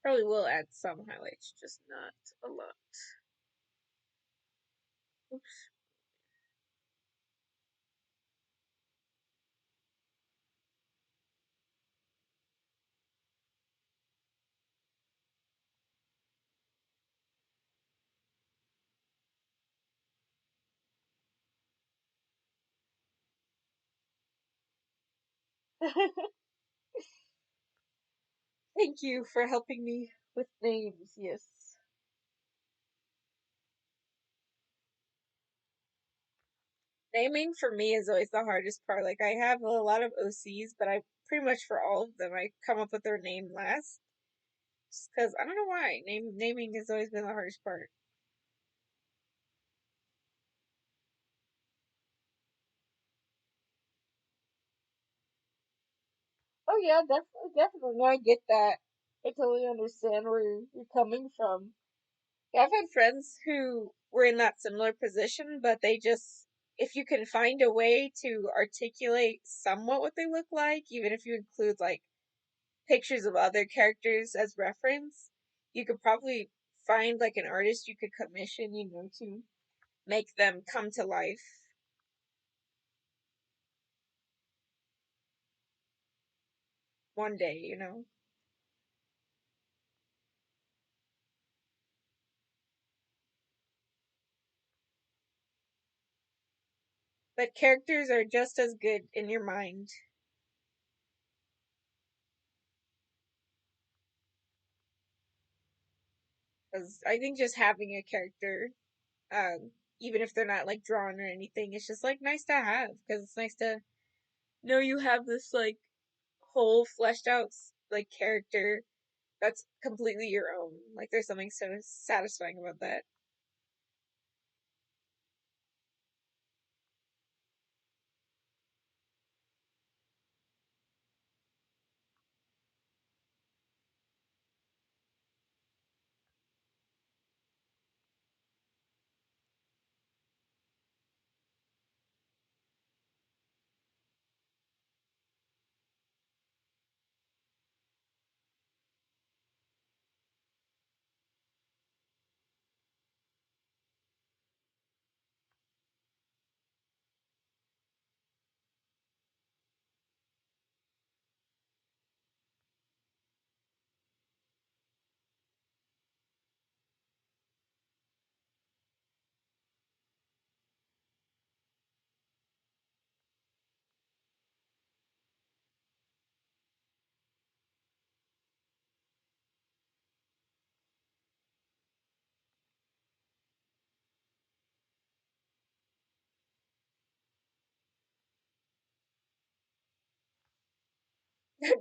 probably will add some highlights, just not a lot. Oops. Thank you for helping me with names, yes. Naming for me is always the hardest part. Like, I have a lot of OCs, but I pretty much for all of them, I come up with their name last. Just because, I don't know why. Naming has always been the hardest part. Oh yeah, definitely, definitely. No, I get that. I totally understand where you're coming from. Yeah, I've had friends who were in that similar position, but they just, if you can find a way to articulate somewhat what they look like, even if you include like pictures of other characters as reference, you could probably find like an artist you could commission, to make them come to life one day. But characters are just as good in your mind. Because I think just having a character, even if they're not like drawn or anything, it's just like nice to have because it's nice to know you have this like whole fleshed out like character that's completely your own. Like there's something so satisfying about that.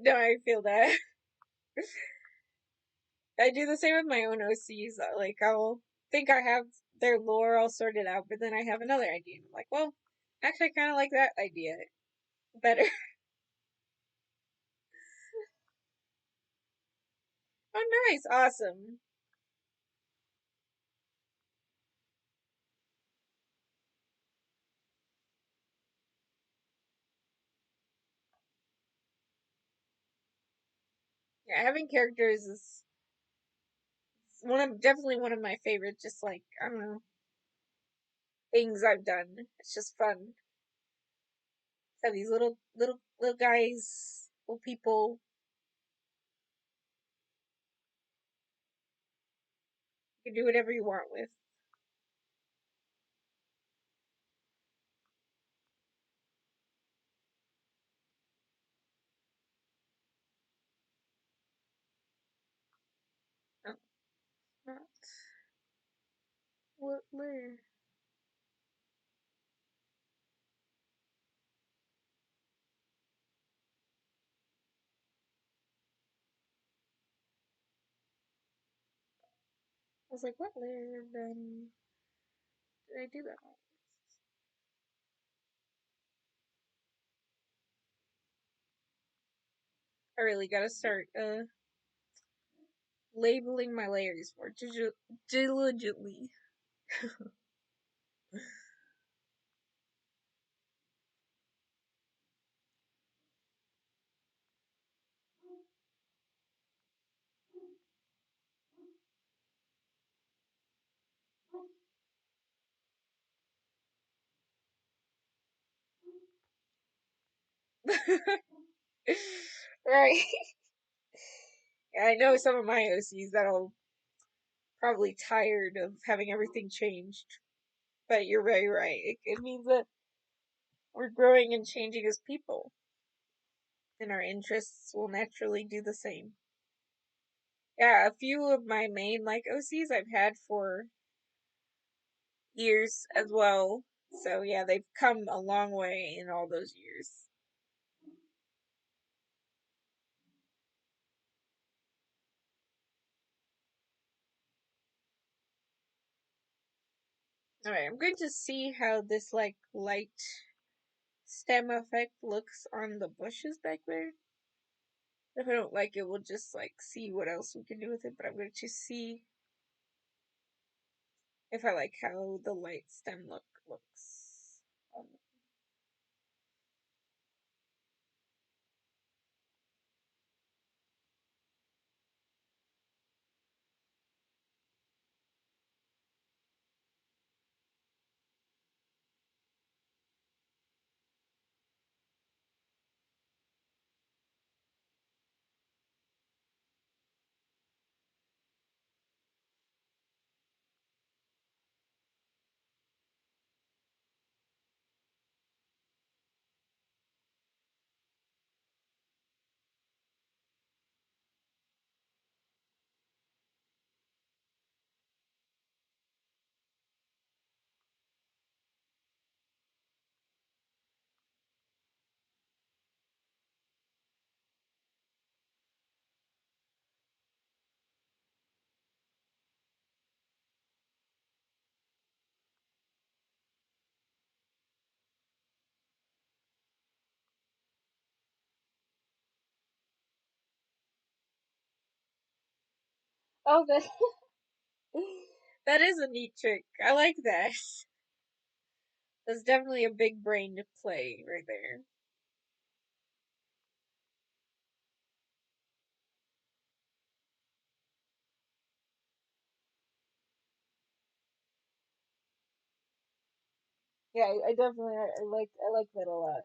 No, I feel that. I do the same with my own OCs. Like I'll think I have their lore all sorted out, but then I have another idea. And I'm like, well, actually, I kind of like that idea better. Oh, nice, awesome. Yeah, having characters is definitely one of my favorite. Just like I don't know things I've done. It's just fun. Have these little guys, little people. You can do whatever you want with. Oh, not what layer? I was like, what layer? Then did I do that? I really gotta start labeling my layers more diligently. Right. I know some of my OCs that'll probably tired of having everything changed. But you're very right. It means that we're growing and changing as people. and our interests will naturally do the same. Yeah, a few of my main like OCs I've had for years as well. So yeah, they've come a long way in all those years. Alright, I'm going to see how this like light stem effect looks on the bushes back there. If I don't like it, we'll just like see what else we can do with it, but I'm going to see if I like how the light stem looks. Oh, that that is a neat trick. I like that. That's definitely a big brain to play right there. Yeah, I definitely I like that a lot.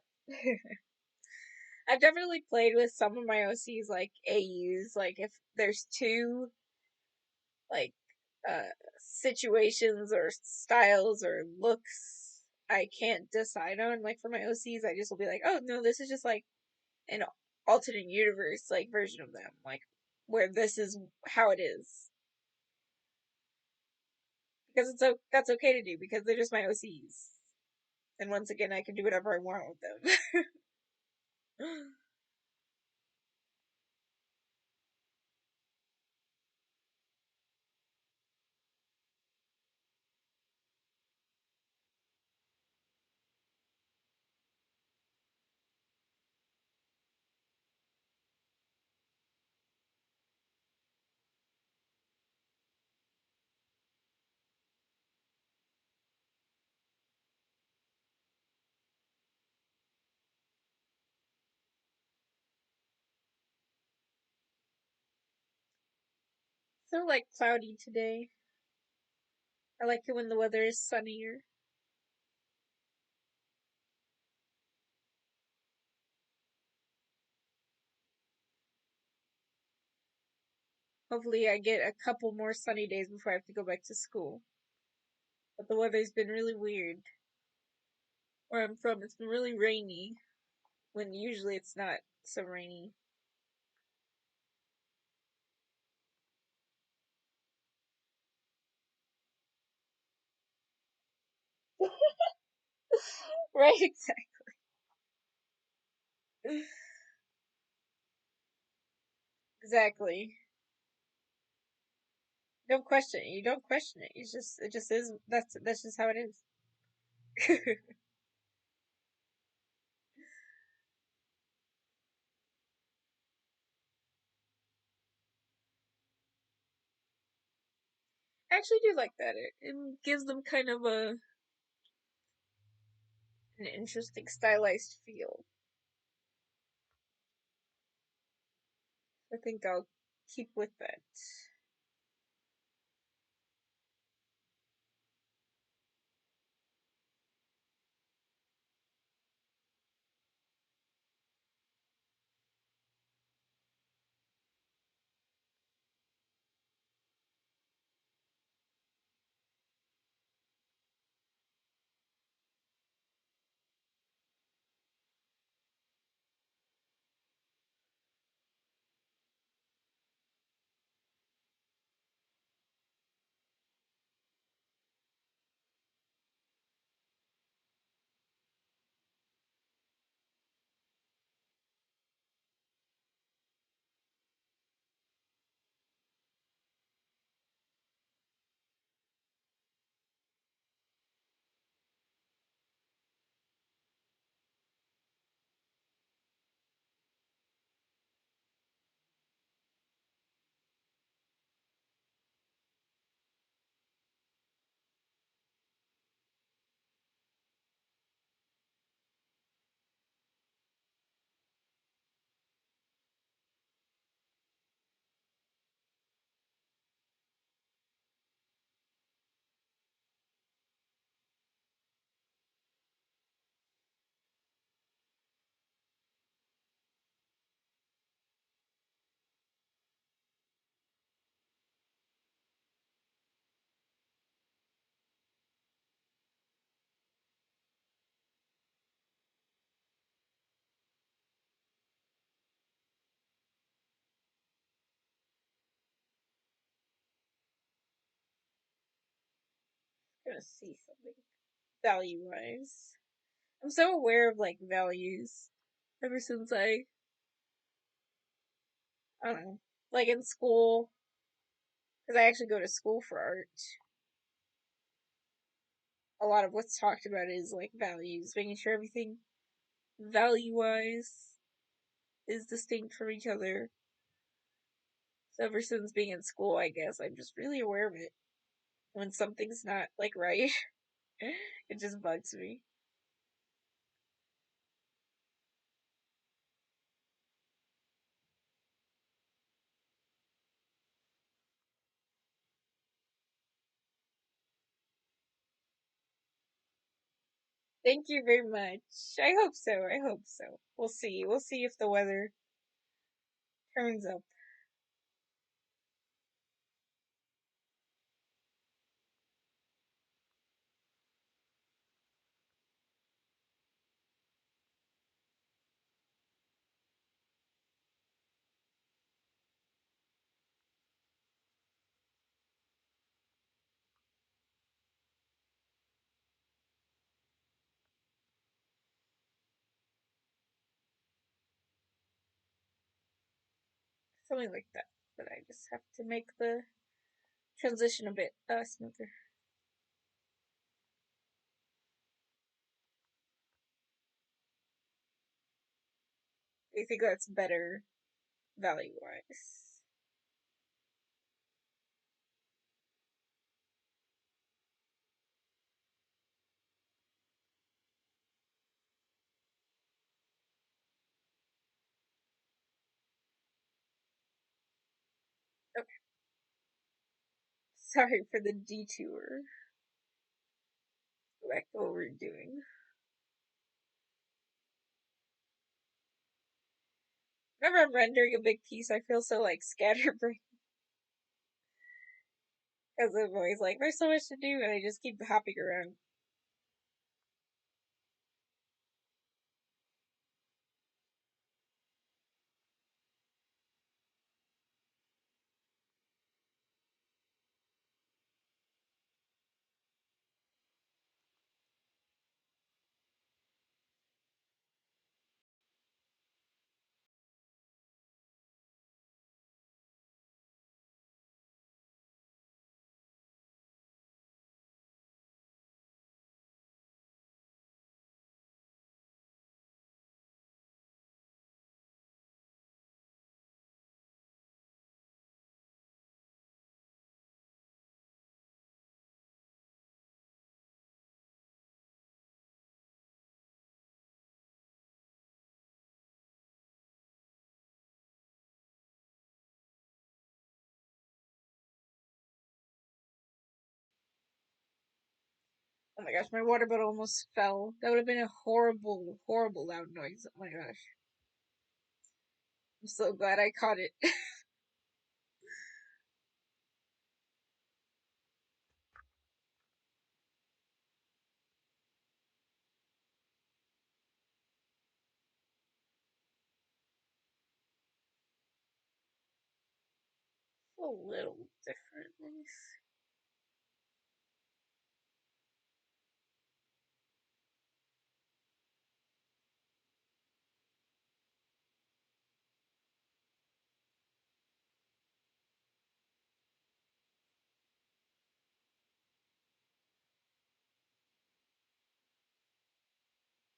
I've definitely played with some of my OCs like AUs. Like if there's two like situations or styles or looks I can't decide on. Like for my OCs, I just will be like, oh no, this is just like an alternate universe like version of them, like where this is how it is. Because that's okay to do because they're just my OCs. And once again, I can do whatever I want with them. So like cloudy today. I like it when the weather is sunnier. Hopefully, I get a couple more sunny days before I have to go back to school. But the weather's been really weird. Where I'm from, it's been really rainy when usually it's not so rainy. Right, exactly. Don't question it. You don't question it. It just is. That's just how it is. I actually do like that. It gives them kind of an interesting stylized feel. I think I'll keep with that. I'm gonna see something value wise. I'm so aware of like values ever since I don't know, like in school, because I actually go to school for art. A lot of what's talked about is like values, making sure everything value wise is distinct from each other. So ever since being in school, I guess I'm just really aware of it. When something's not like right, it just bugs me. Thank you very much. I hope so. I hope so. We'll see. We'll see if the weather turns up. Something like that. But I just have to make the transition a bit smoother. I think that's better value wise. Okay. Sorry for the detour. Go back to what we're doing. Whenever I'm rendering a big piece, I feel so like scatterbrained because I'm always like, there's so much to do, and I just keep hopping around. Oh my gosh, my water bottle almost fell. That would have been a horrible, horrible loud noise. Oh my gosh. I'm so glad I caught it. A little different.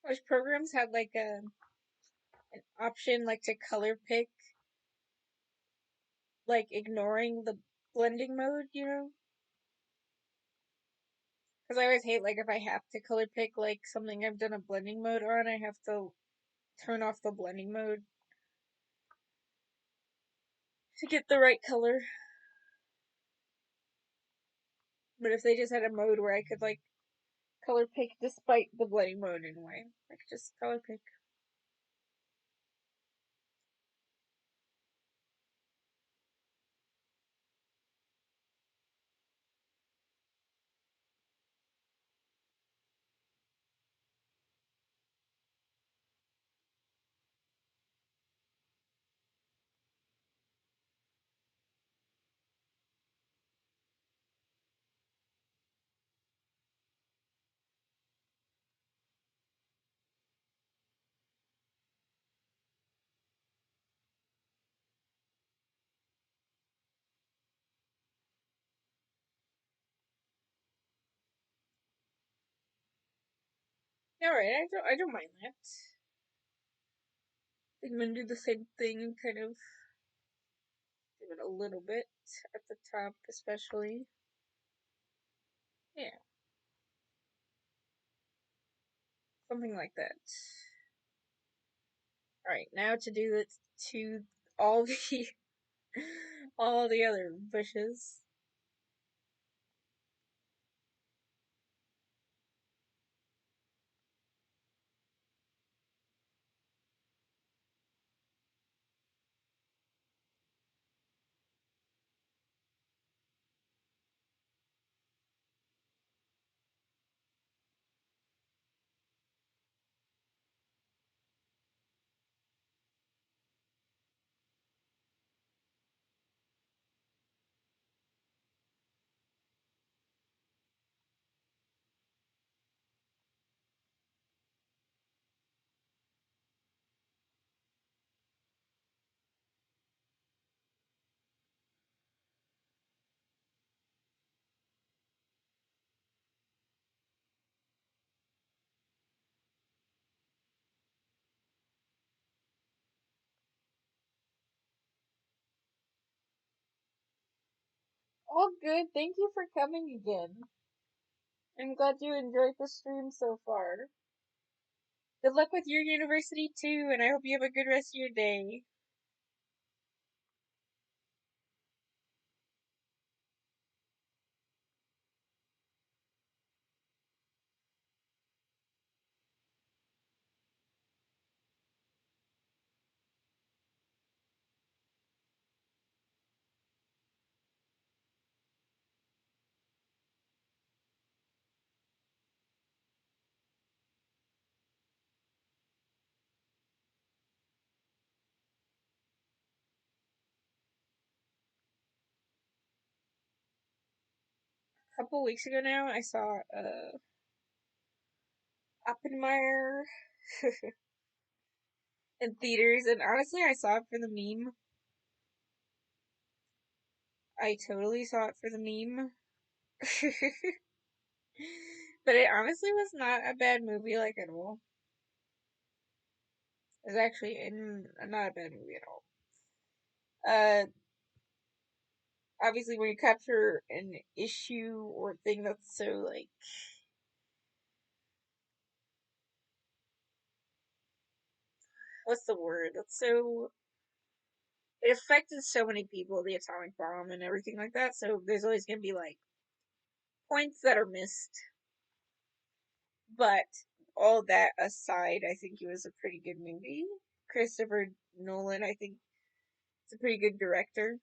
Which programs had like an option like to color pick, like ignoring the blending mode, you know? Because I always hate like if I have to color pick like something I've done a blending mode on, I have to turn off the blending mode to get the right color. But if they just had a mode where I could like color pick despite the blending mode in a way, I could just color pick. Alright, I don't mind that. I think I'm gonna do the same thing, kind of do it a little bit at the top, especially. Yeah, something like that. Alright, now to do it to all the all the other bushes. All good. Thank you for coming again. I'm glad you enjoyed the stream so far. Good luck with your university too, and I hope you have a good rest of your day. A couple weeks ago now, I saw Oppenheimer in theaters, and honestly, I saw it for the meme. I totally saw it for the meme. But it honestly was not a bad movie, like at all. It was actually not a bad movie at all. Obviously, when you capture an issue or thing that's so like, what's the word? That's so, it affected so many people, the atomic bomb and everything like that. So there's always gonna be like points that are missed. But all that aside, I think it was a pretty good movie. Christopher Nolan, I think, is a pretty good director,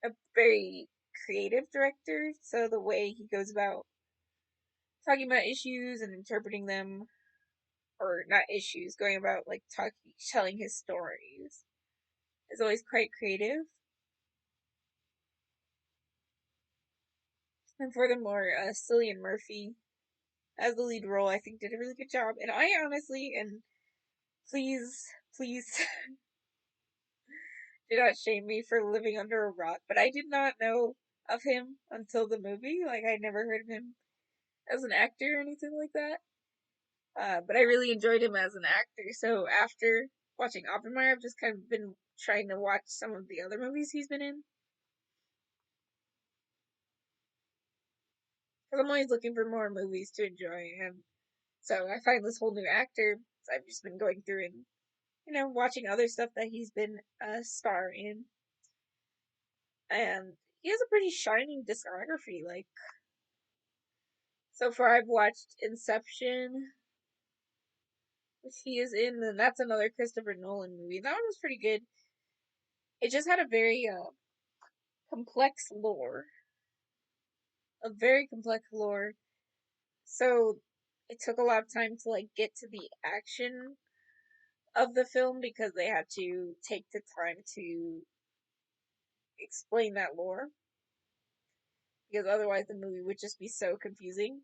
a very creative director. So the way he goes about talking about issues and interpreting them, or not issues, going about like telling his stories, is always quite creative. And furthermore, Cillian Murphy as the lead role, I think did a really good job. And I honestly, and please, please do not shame me for living under a rock, but I did not know of him until the movie. Like, I'd never heard of him as an actor or anything like that. But I really enjoyed him as an actor. So after watching Oppenheimer, I've just kind of been trying to watch some of the other movies he's been in. Because I'm always looking for more movies to enjoy. And so I find this whole new actor. So I've just been going through and, watching other stuff that he's been a star in. And he has a pretty shining discography. Like, so far I've watched Inception, which he is in, and that's another Christopher Nolan movie. That one was pretty good. It just had a very complex lore. A very complex lore. So it took a lot of time to like get to the action of the film because they had to take the time to explain that lore. Because otherwise the movie would just be so confusing.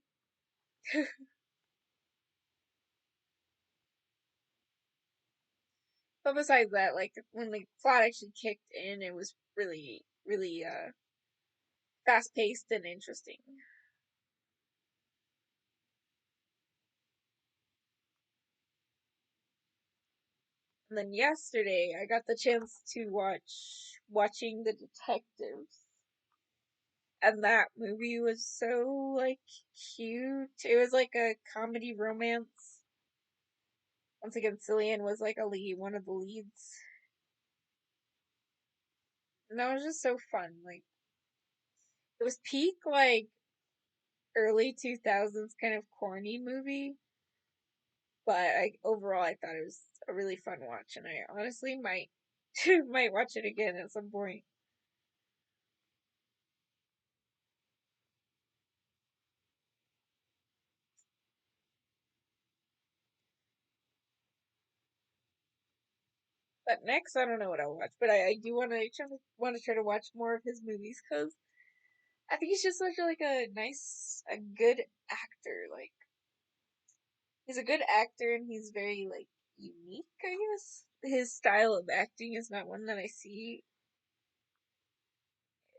But besides that, like when the plot actually kicked in, it was really, really fast paced and interesting. And then yesterday, I got the chance to watching The Detectives. And that movie was so, like, cute. It was like a comedy romance. Once again, Cillian was like one of the leads. And that was just so fun. Like, it was peak, like, early 2000s kind of corny movie. But overall, I thought it was a really fun watch. And I honestly might might watch it again at some point. But next, I don't know what I'll watch, but I do want to try to watch more of his movies because I think he's just such like a good actor. Like he's a good actor and he's very like unique. I guess his style of acting is not one that I see.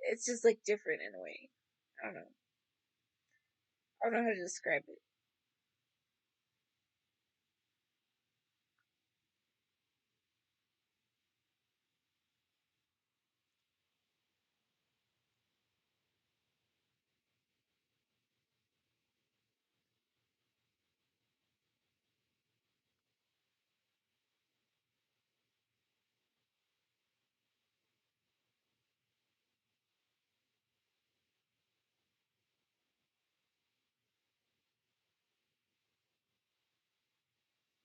It's just like different in a way. I don't know. I don't know how to describe it.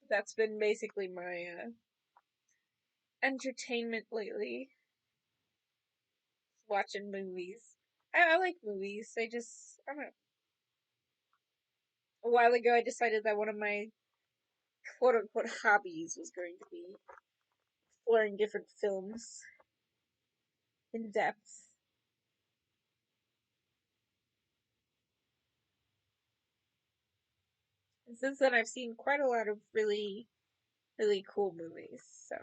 That's been basically my entertainment lately. Watching movies. I like movies. I don't know. A while ago, I decided that one of my quote unquote hobbies was going to be exploring different films in depth. And since then, I've seen quite a lot of really, really cool movies. So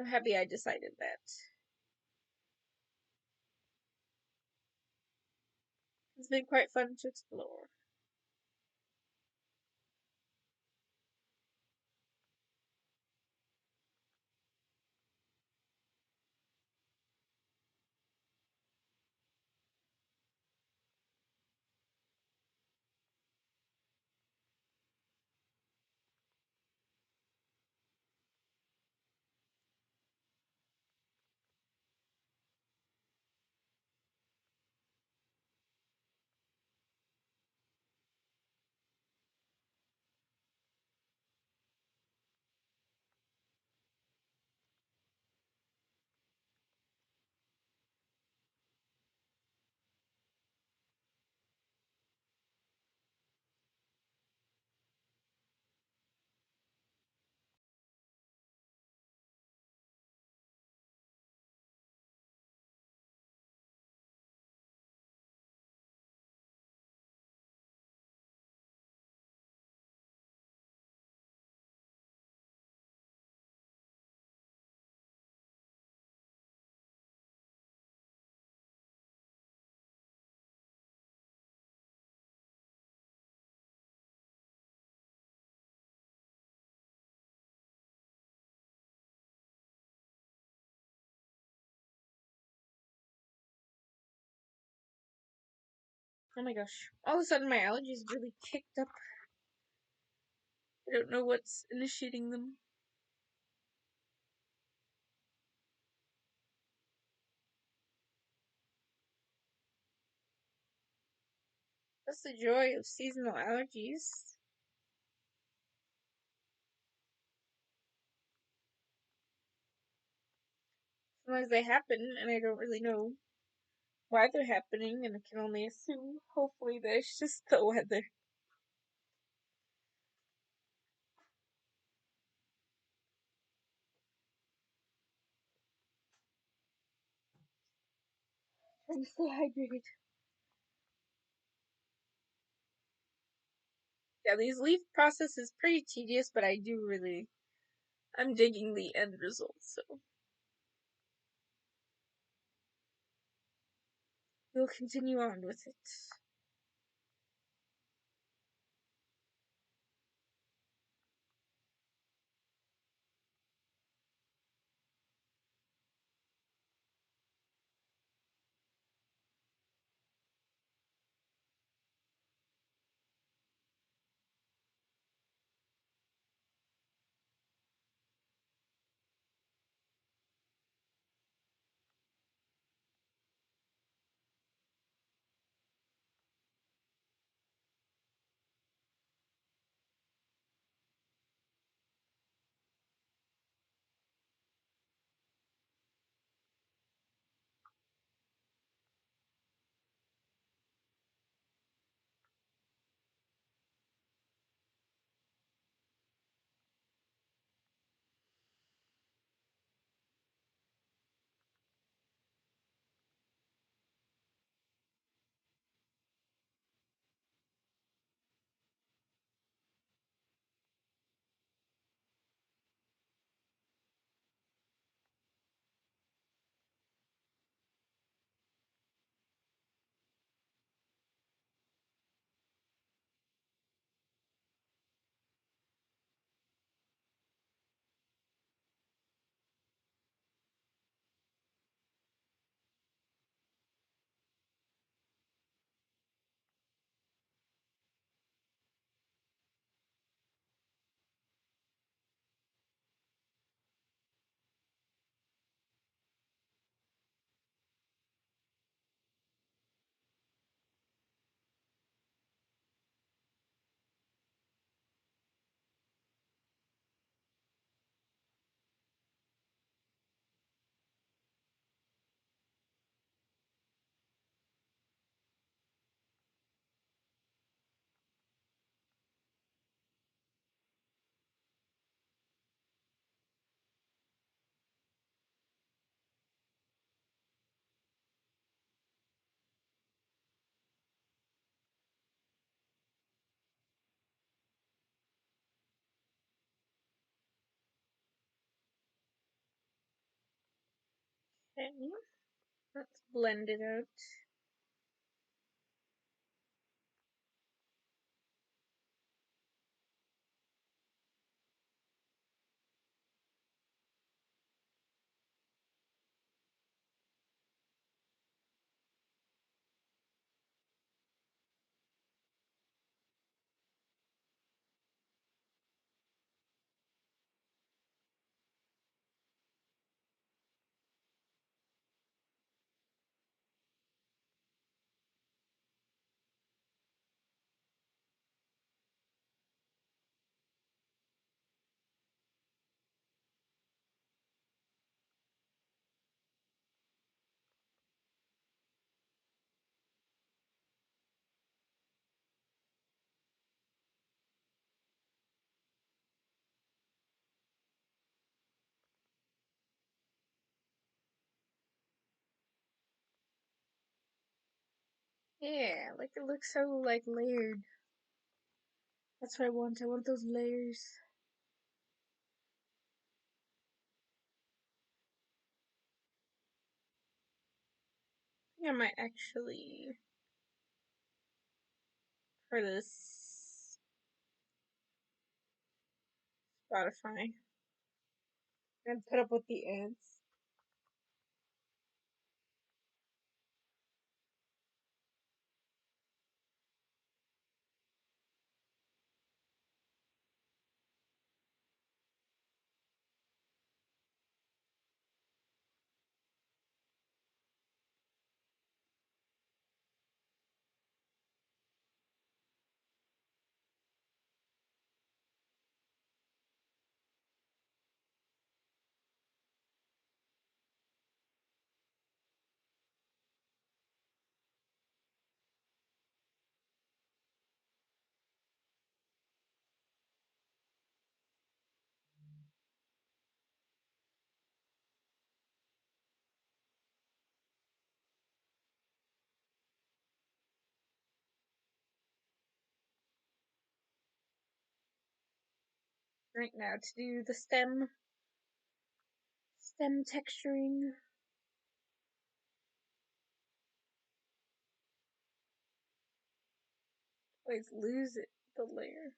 I'm happy I decided that. It's been quite fun to explore. Oh my gosh. All of a sudden, my allergies really kicked up. I don't know what's initiating them. That's the joy of seasonal allergies. Sometimes they happen, and I don't really know why they're happening, and I can only assume, hopefully, that it's just the weather. I'm so hydrated. Yeah, these leaf process is pretty tedious, but I'm digging the end result, so we'll continue on with it. Okay, let's blend it out. Yeah, like it looks so like layered. That's what I want. I want those layers. I think I might actually for this Spotify and put up with the ads. Right now to do the stem texturing. Always lose it, the layer.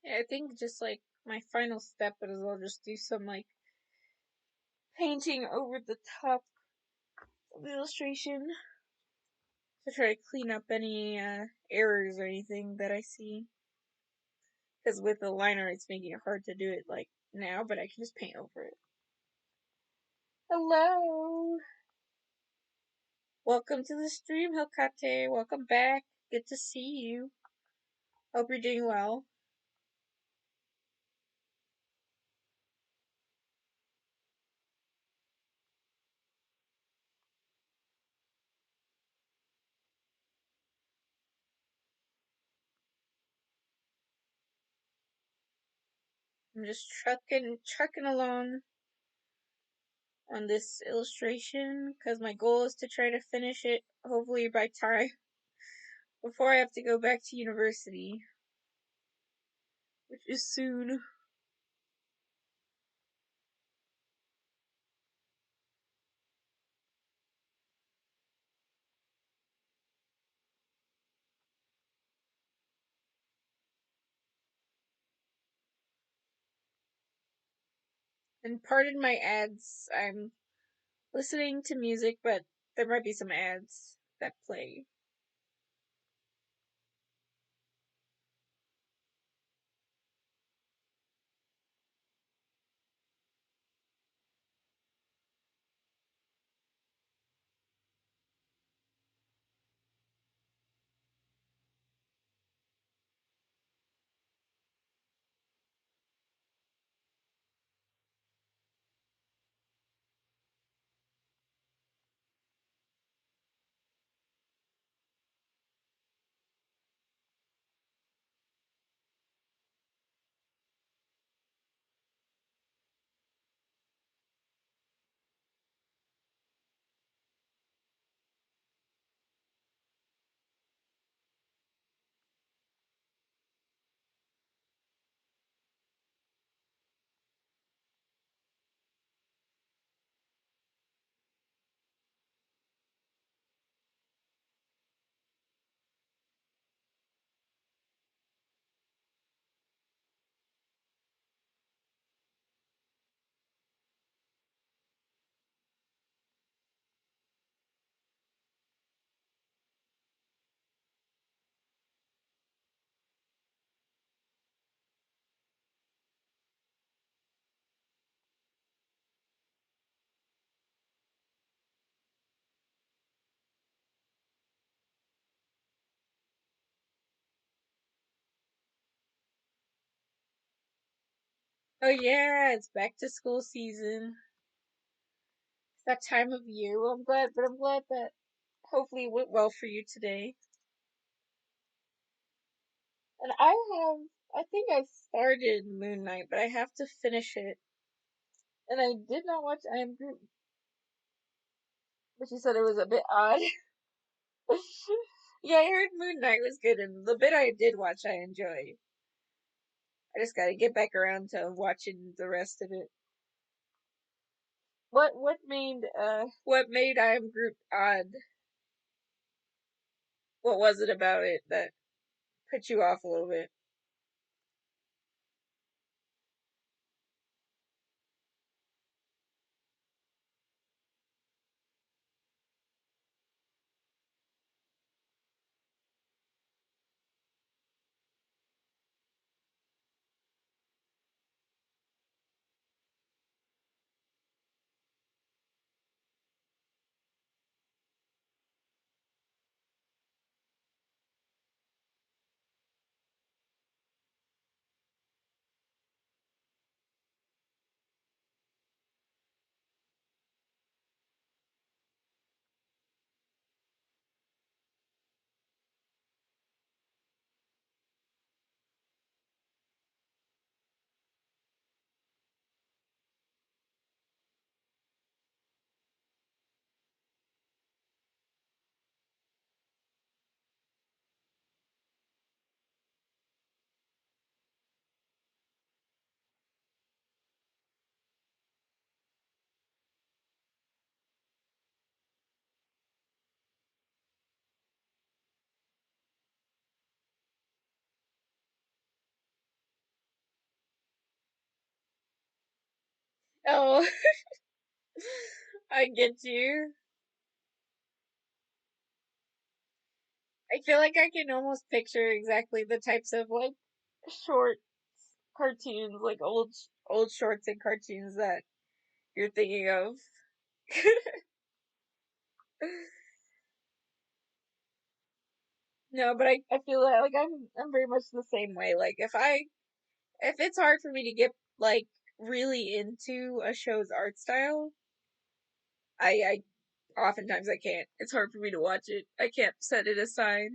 Yeah, I think just like my final step is I'll just do some like painting over the top of the illustration to try to clean up any errors or anything that I see. Because with the liner, it's making it hard to do it like now, but I can just paint over it. Hello! Welcome to the stream, Hilkate. Welcome back. Good to see you. Hope you're doing well. I'm just trucking along on this illustration because my goal is to try to finish it hopefully by time before I have to go back to university, which is soon. And pardon my ads, I'm listening to music, but there might be some ads that play. Oh yeah, it's back to school season. It's that time of year. Well, I'm glad that hopefully it went well for you today. And I think I started Moon Knight, but I have to finish it. And I did not watch I Am Groot, but you said it was a bit odd. Yeah, I heard Moon Knight was good, and the bit I did watch, I enjoyed. I just gotta get back around to watching the rest of it. What made I Am Groot odd? What was it about it that put you off a little bit? Oh, I get you. I feel like I can almost picture exactly the types of like short cartoons, like old shorts and cartoons that you're thinking of. No, but I feel like I'm very much the same way. Like if it's hard for me to get like really into a show's art style, I oftentimes I can't. It's hard for me to watch it. I can't set it aside.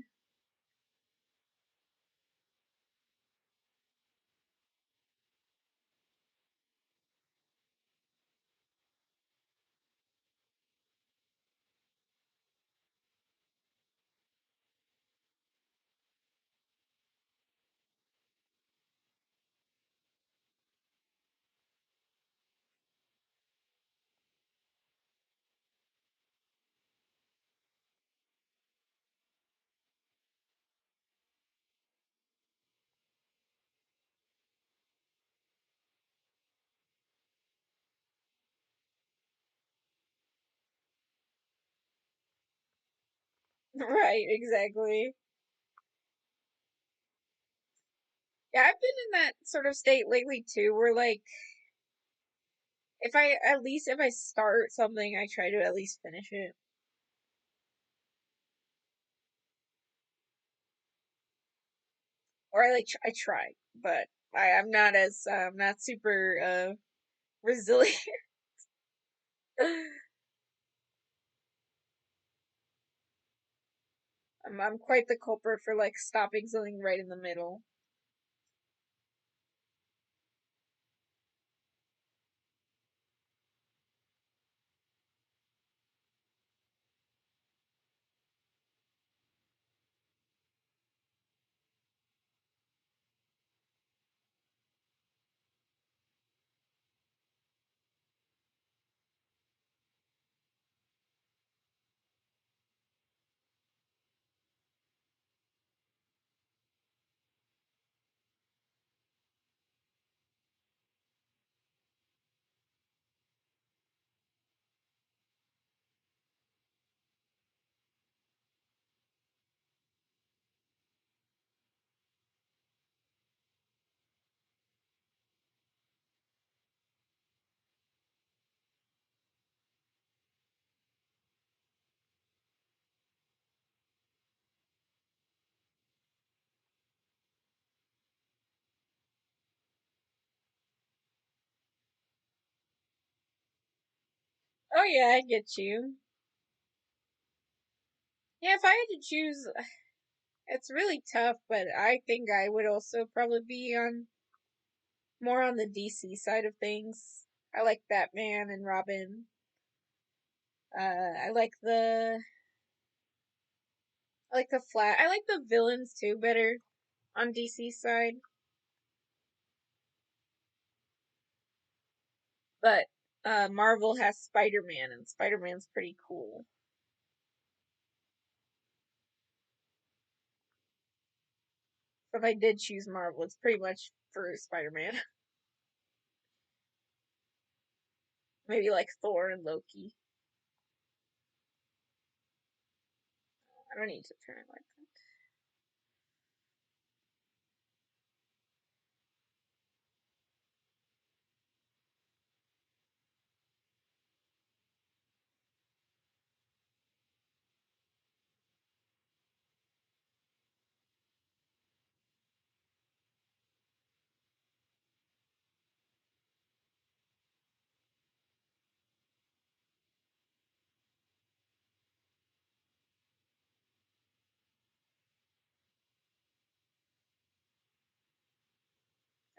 Right, exactly. Yeah, I've been in that sort of state lately too, where like if I start something, I try to at least finish it. Or I try, but I'm not as I'm not super resilient. I'm quite the culprit for like stopping something right in the middle. Oh yeah, I get you. Yeah, if I had to choose, it's really tough, but I think I would also probably be on more on the DC side of things. I like Batman and Robin. I like the Flat. I like the villains too better on DC side, but Marvel has Spider-Man, and Spider-Man's pretty cool. So if I did choose Marvel, it's pretty much for Spider-Man. Maybe like Thor and Loki. I don't need to turn it like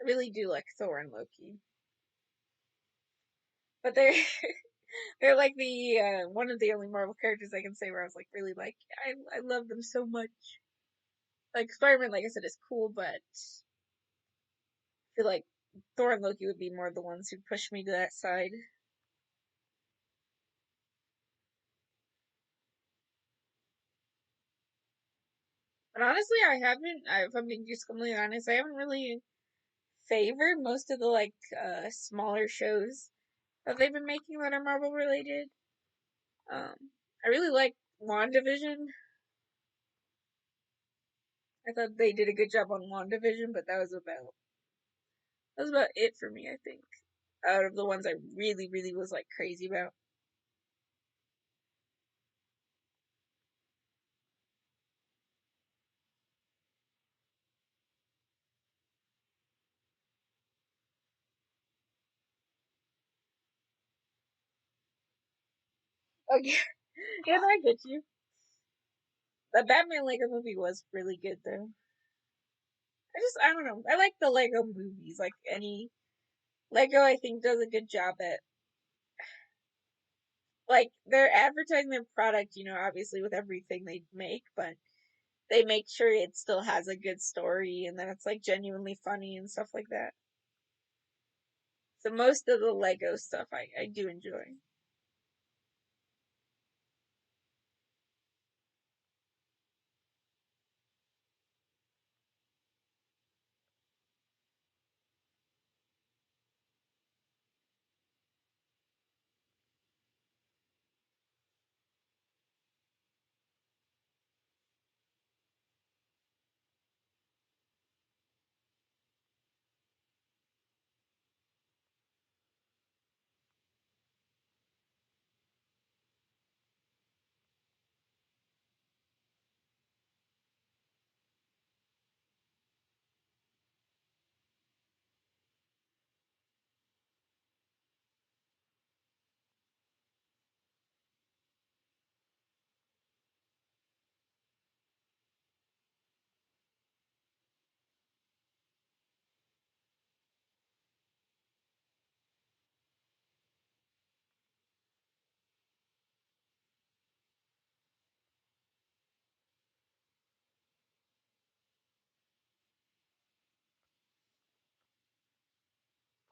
that. I really do like Thor and Loki, but they're like the one of the only Marvel characters I can say where I was like really like I love them so much. Like Spider-Man, like I said, is cool, but I feel like Thor and Loki would be more the ones who push me to that side. But honestly, if I'm being just completely honest, I haven't really favored most of the like smaller shows. that they've been making that are Marvel related. I really like WandaVision. I thought they did a good job on WandaVision, but that was about it for me, I think. Out of the ones I really, really was like crazy about. Okay. Yeah, no, I get you. The Batman Lego movie was really good though. I don't know. I like the Lego movies. Like any Lego, I think does a good job at like they're advertising their product. Obviously with everything they make, but they make sure it still has a good story and that it's like genuinely funny and stuff like that. So most of the Lego stuff I do enjoy.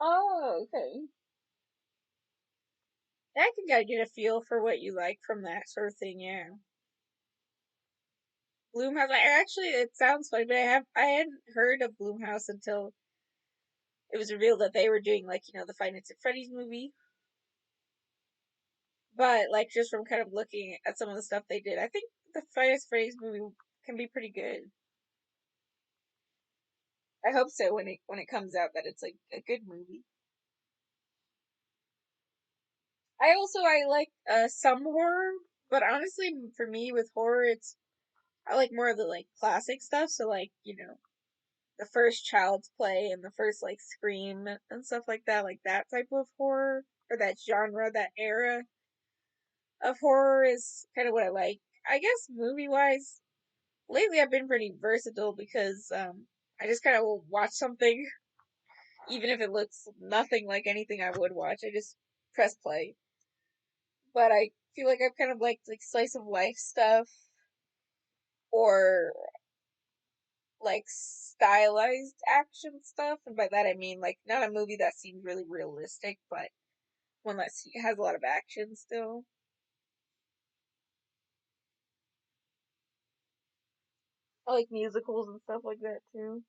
Oh, okay. I think I get a feel for what you like from that sort of thing. Yeah, Bloomhouse. Actually, it sounds funny, but I hadn't heard of Bloomhouse until it was revealed that they were doing like the Five Nights at Freddy's movie. But like just from kind of looking at some of the stuff they did, I think the Five Nights at Freddy's movie can be pretty good. I hope so when it comes out that it's like a good movie. I like some horror, but honestly, for me with horror, I like more of the like classic stuff. So like the first Child's Play and the first like Scream and stuff like that type of horror or that genre, that era of horror is kind of what I like. I guess movie wise, lately I've been pretty versatile because I just kind of will watch something even if it looks nothing like anything I would watch. I just press play. But I feel like I've kind of liked like slice of life stuff or like stylized action stuff, and by that I mean like not a movie that seems really realistic, but one that has a lot of action still. I like musicals and stuff like that too.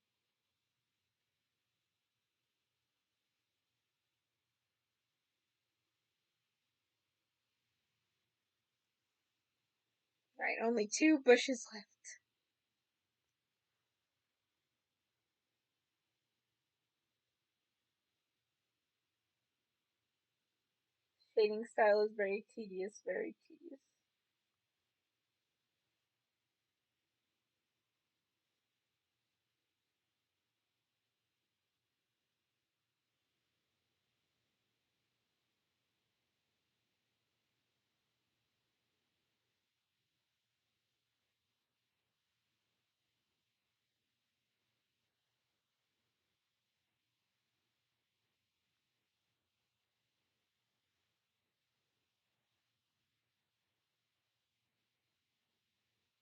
Right, only two bushes left. Shading style is very tedious, very tedious.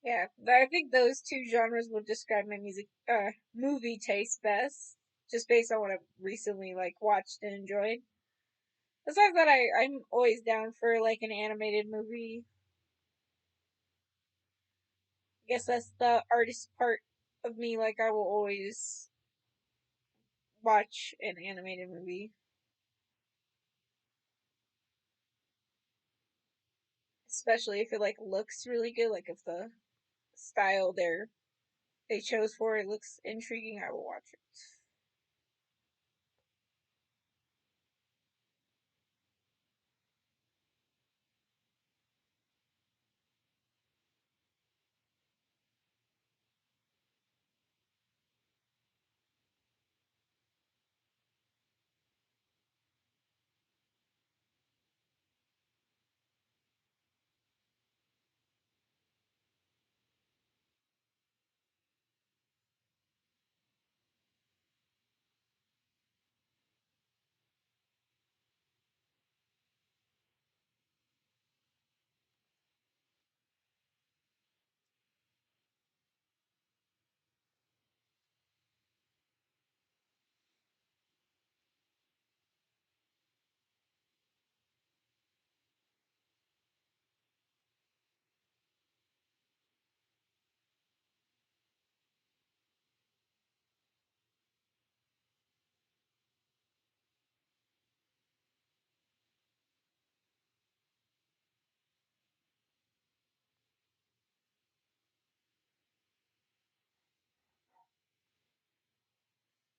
Yeah, I think those two genres would describe my movie taste best, just based on what I've recently like watched and enjoyed. Besides that, I'm always down for like an animated movie. I guess that's the artist part of me. Like I will always watch an animated movie. especially if it like looks really good, like if the style they chose for it looks intriguing, I will watch it.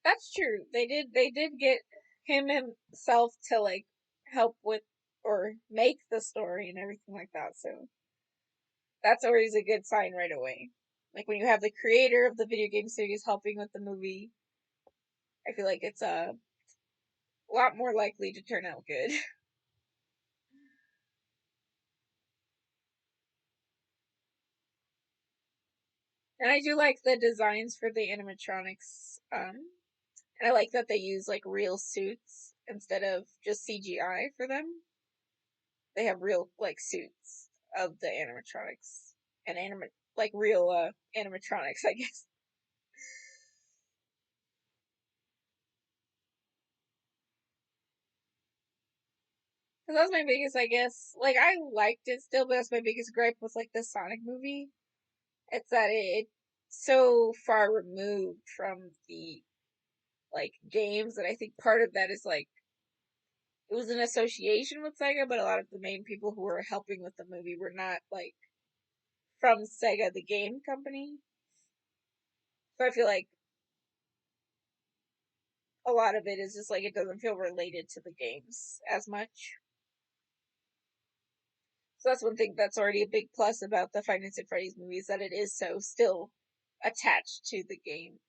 That's true. They did get him himself to like help with or make the story and everything like that. So that's always a good sign right away. Like when you have the creator of the video game series helping with the movie, I feel like it's a lot more likely to turn out good. And I do like the designs for the animatronics. And I like that they use like real suits instead of just CGI for them. They have real like suits of the animatronics and like real animatronics, I guess. Because that's my biggest, I guess. Like I liked it still, but that's my biggest gripe with like the Sonic movie. It's that it's so far removed from the like games that I think part of that is like it was an association with Sega, but a lot of the main people who were helping with the movie were not like from Sega, the game company. So I feel like a lot of it is just like it doesn't feel related to the games as much. So that's one thing that's already a big plus about the Five Nights at Freddy's movies that it is so still attached to the game.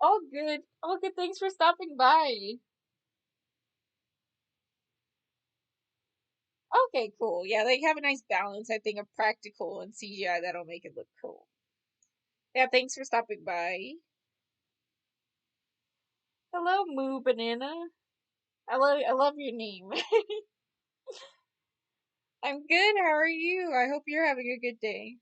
All good. All good. Thanks for stopping by. Okay, cool. Yeah, they have a nice balance, I think, of practical and CGI that'll make it look cool. Yeah, thanks for stopping by. Hello, Moo Banana. I love your name. I'm good. How are you? I hope you're having a good day.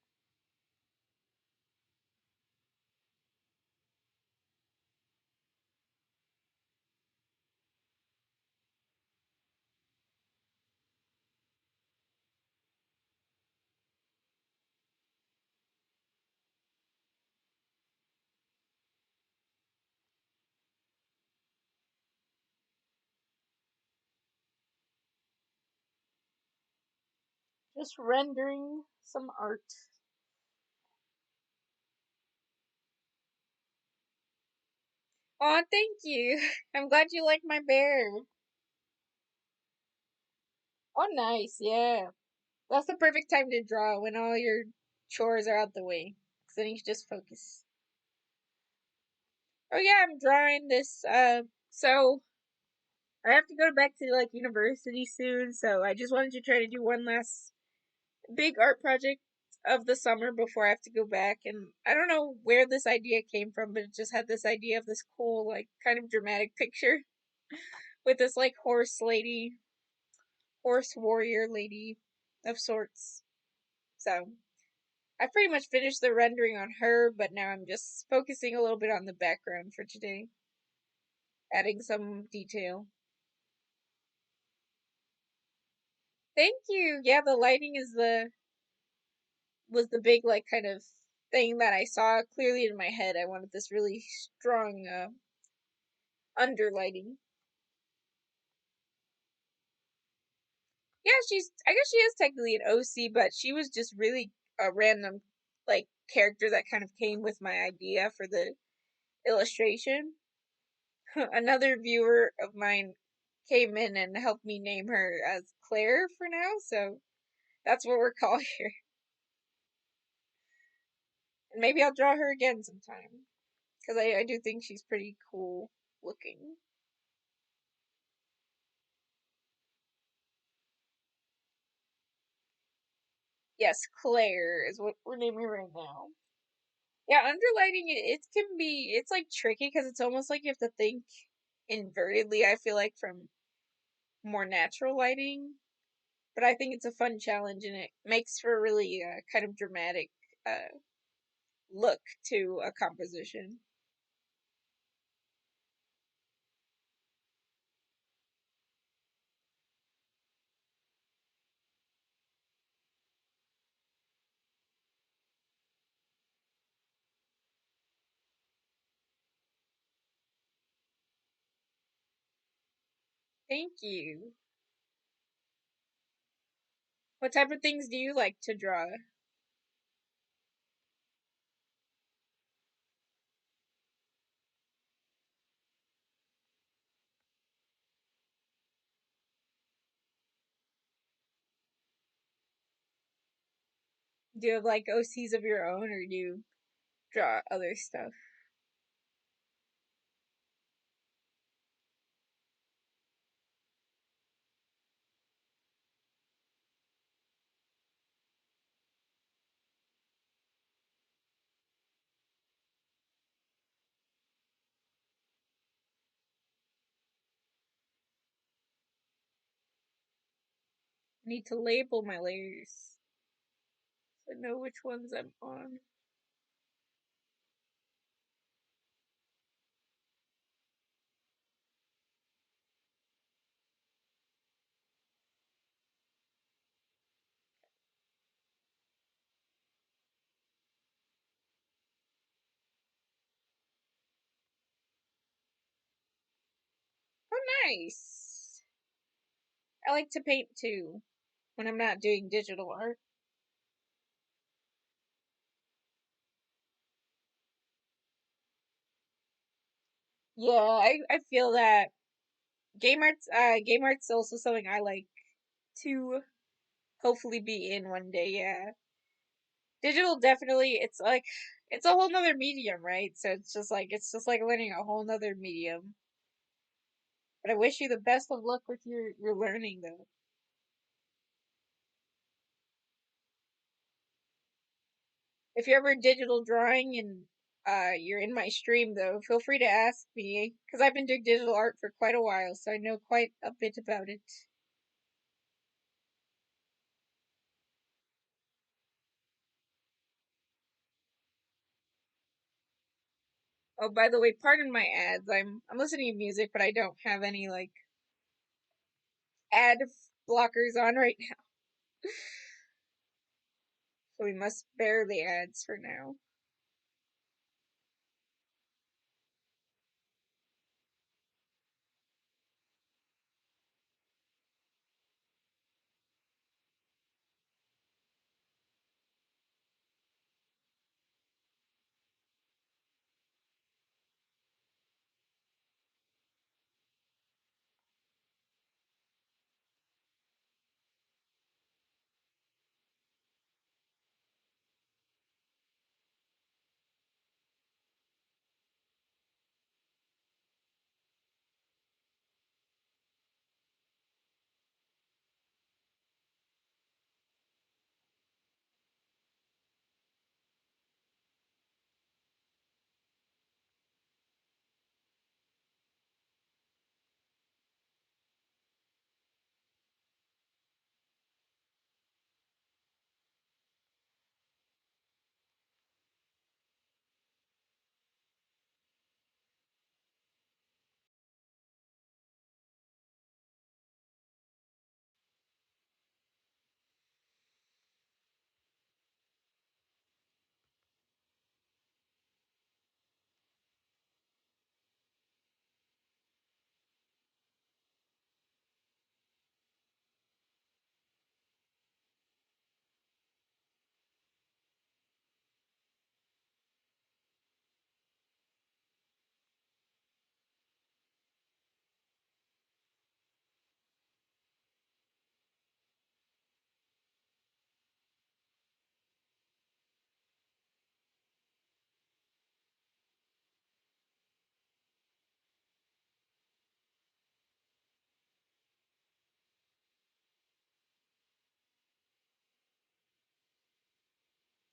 Just rendering some art. Aw, thank you. I'm glad you like my bear. Oh, nice. Yeah. That's the perfect time to draw when all your chores are out the way. So then you can just focus. Oh, yeah, I'm drawing this. So I have to go back to like university soon. So I just wanted to try to do one last big art project of the summer before I have to go back. And I don't know where this idea came from, but it just had this idea of this cool, like, kind of dramatic picture with this, like, horse warrior lady of sorts. So I pretty much finished the rendering on her, but now I'm just focusing a little bit on the background for today, adding some detail. Thank you. Yeah, the lighting is was the big like kind of thing that I saw clearly in my head. I wanted this really strong underlighting. Yeah, she's. I guess she is technically an OC, but she was just really a random like character that kind of came with my idea for the illustration. Another viewer of mine came in and helped me name her as Claire for now, so that's what we're calling her. And maybe I'll draw her again sometime because I do think she's pretty cool looking. Yes, Claire is what we're naming her right now. Yeah, underlighting it can be it's like tricky because it's almost like you have to think invertedly. I feel like from more natural lighting, but I think it's a fun challenge and it makes for a really kind of dramatic uh, look to a composition. Thank you. What type of things do you like to draw? Do you have like OCs of your own or do you draw other stuff? I need to label my layers so I know which ones I'm on. Oh, nice. I like to paint too when I'm not doing digital art. Yeah, I feel that game art's also something I like to hopefully be in one day, yeah. Digital definitely it's like it's a whole nother medium, right? So it's just like learning a whole nother medium. But I wish you the best of luck with your learning though. If you're ever digital drawing and you're in my stream though, feel free to ask me because I've been doing digital art for quite a while, so I know quite a bit about it. Oh, by the way, pardon my ads. I'm listening to music, but I don't have any like ad blockers on right now, so we must bear the ads for now.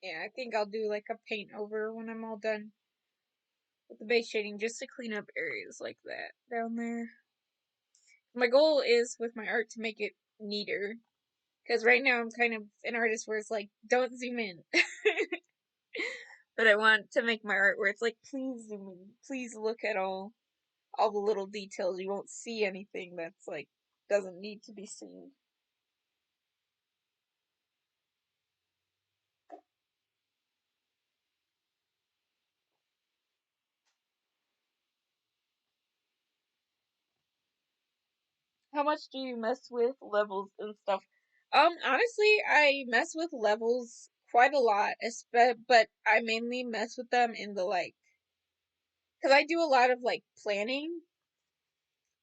Yeah, I think I'll do like a paint over when I'm all done with the base shading just to clean up areas like that down there. My goal is with my art to make it neater. Because right now I'm kind of an artist where it's like, don't zoom in. But I want to make my art where it's like, please zoom in. Please look at all the little details. You won't see anything that's like, doesn't need to be seen. How much do you mess with levels and stuff? Honestly, I mess with levels quite a lot, but I mainly mess with them in the like, because I do a lot of like planning.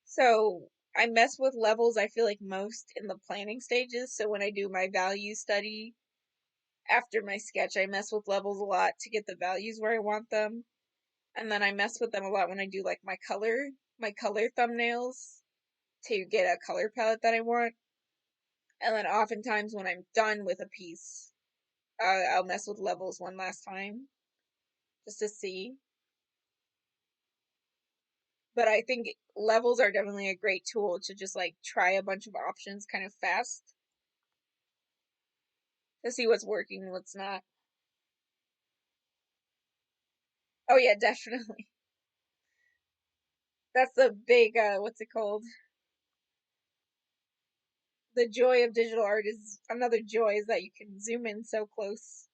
So I mess with levels, I feel like most in the planning stages. So when I do my value study after my sketch, I mess with levels a lot to get the values where I want them. And then I mess with them a lot when I do like my color thumbnails to get a color palette that I want. And then oftentimes when I'm done with a piece, I'll mess with levels one last time just to see. But I think levels are definitely a great tool to just like try a bunch of options kind of fast to see what's working and what's not. Oh yeah, definitely. That's the big what's it called? The joy of digital art is another joy is that you can zoom in so close.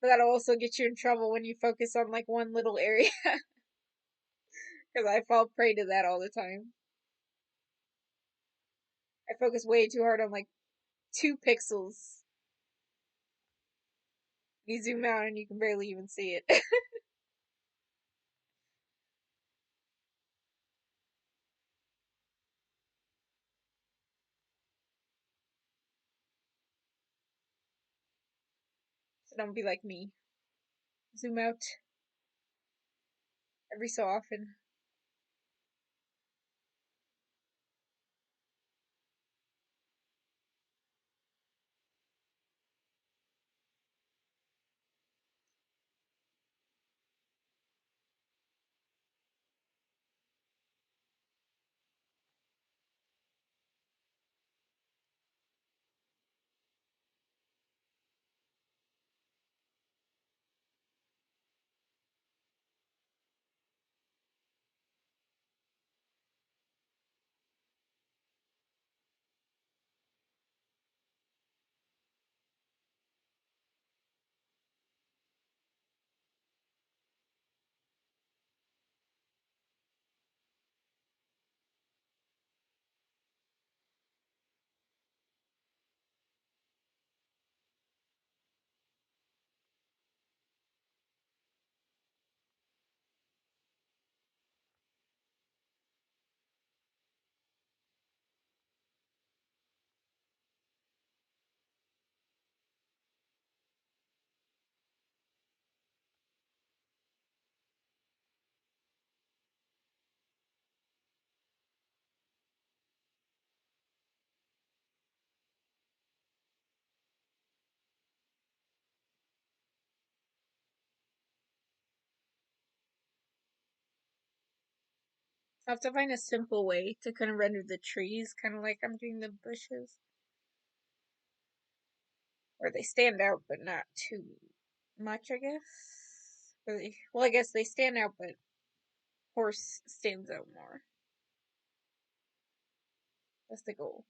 But that'll also get you in trouble when you focus on like one little area because I fall prey to that all the time. I focus way too hard on like 2 pixels. You zoom out and you can barely even see it. So don't be like me. Zoom out every so often. I have to find a simple way to kind of render the trees, kind of like I'm doing the bushes, where they stand out but not too much, I guess. Well, I guess they stand out, but horse stands out more. That's the goal.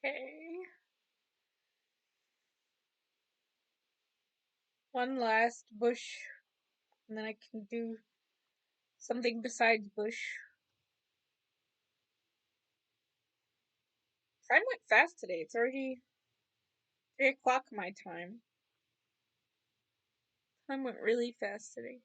Okay. One last bush, and then I can do Something besides bush. Time went fast today. It's already 3 o'clock my time. Time went really fast today.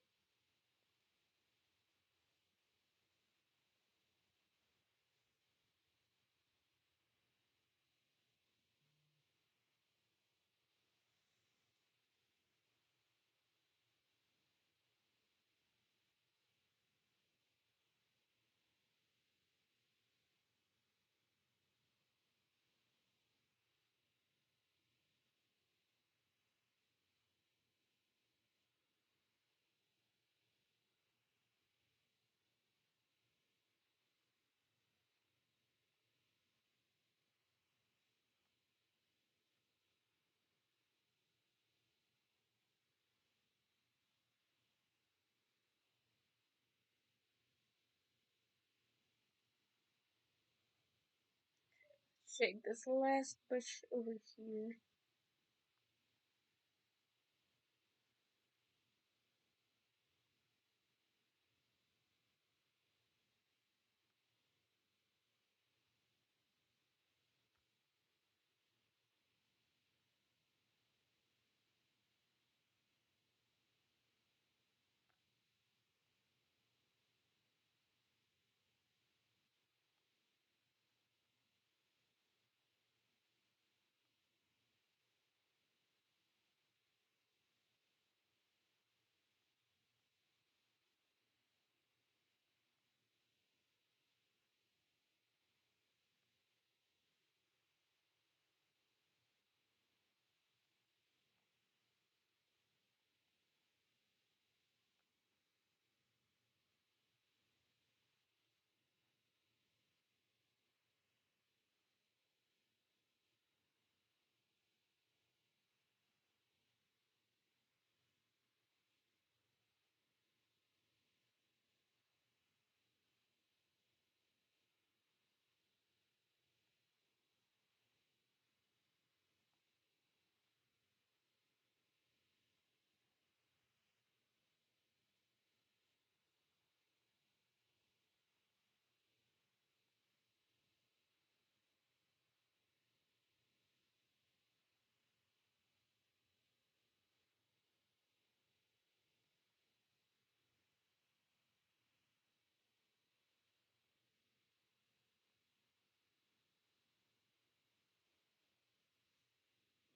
Shake this last bush over here.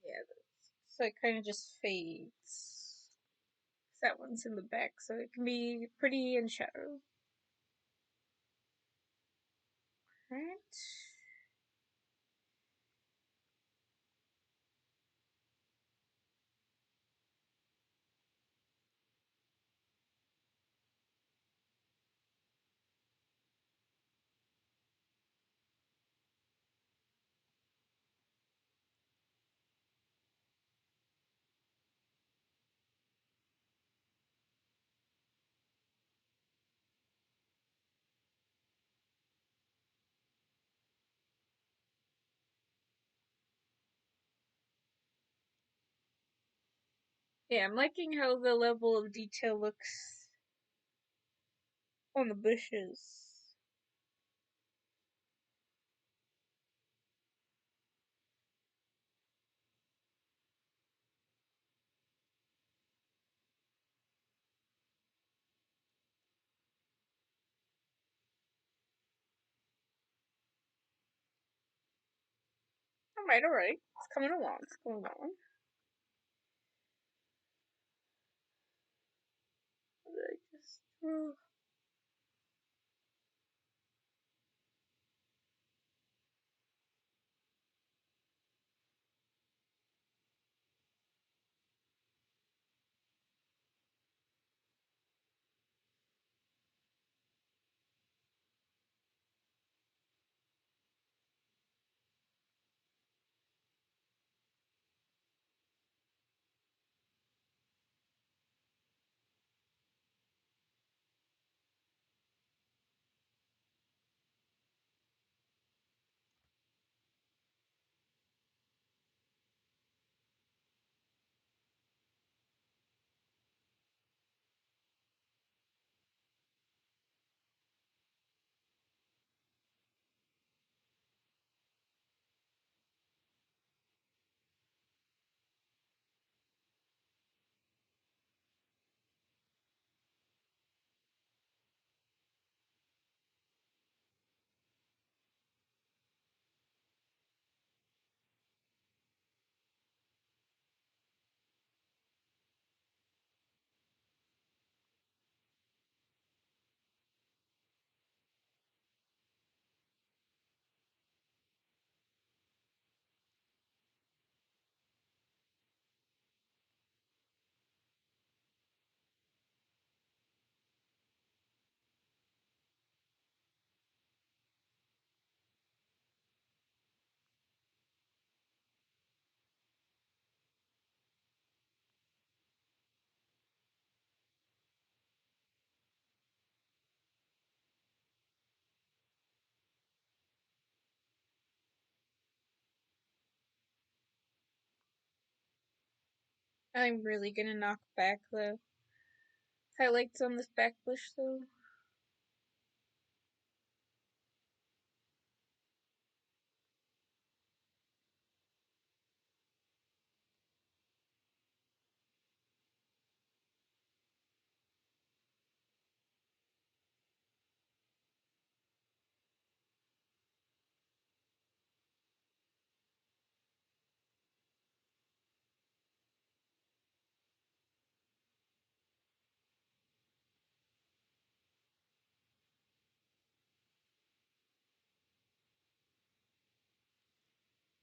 Yeah, so it kind of just fades. That one's in the back, so it can be pretty in shadow. Right. Yeah, I'm liking how the level of detail looks on the bushes. Alright, alright. It's coming along. It's coming along. I just. I'm really gonna knock back the highlights on this back bush though.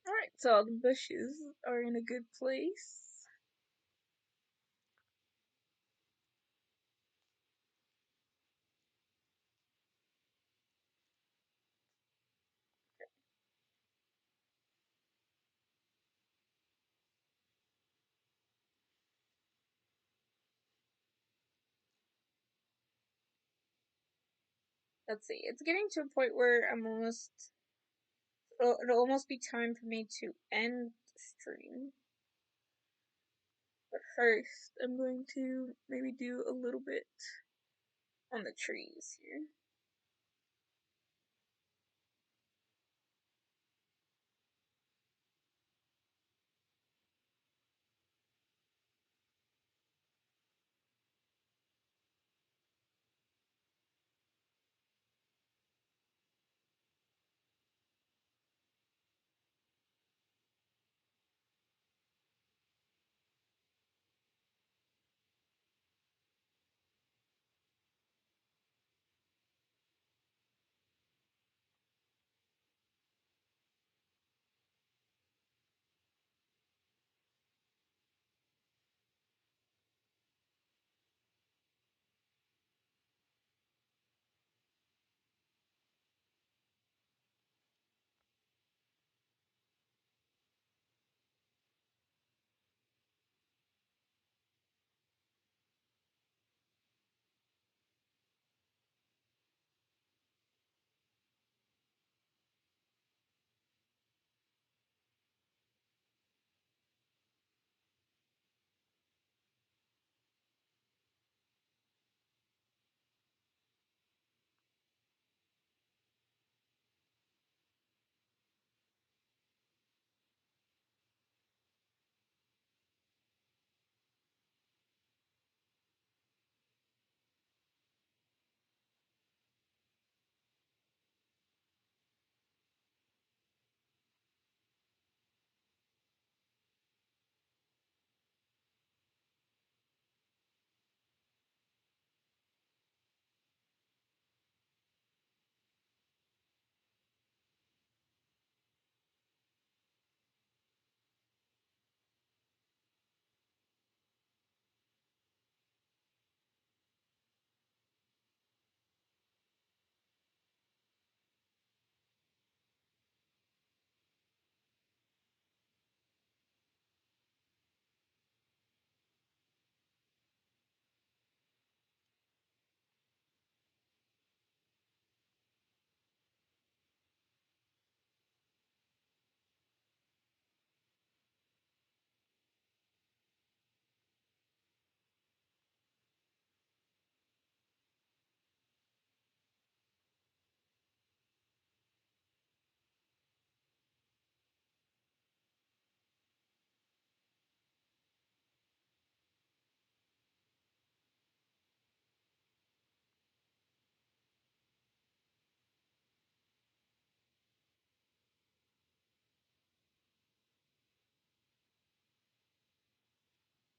Alright, so all the bushes are in a good place. Let's see, it's getting to a point where it'll almost be time for me to end the stream. But first, I'm going to maybe do a little bit on the trees here.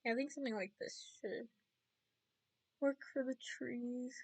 Yeah, I think something like this should work for the trees.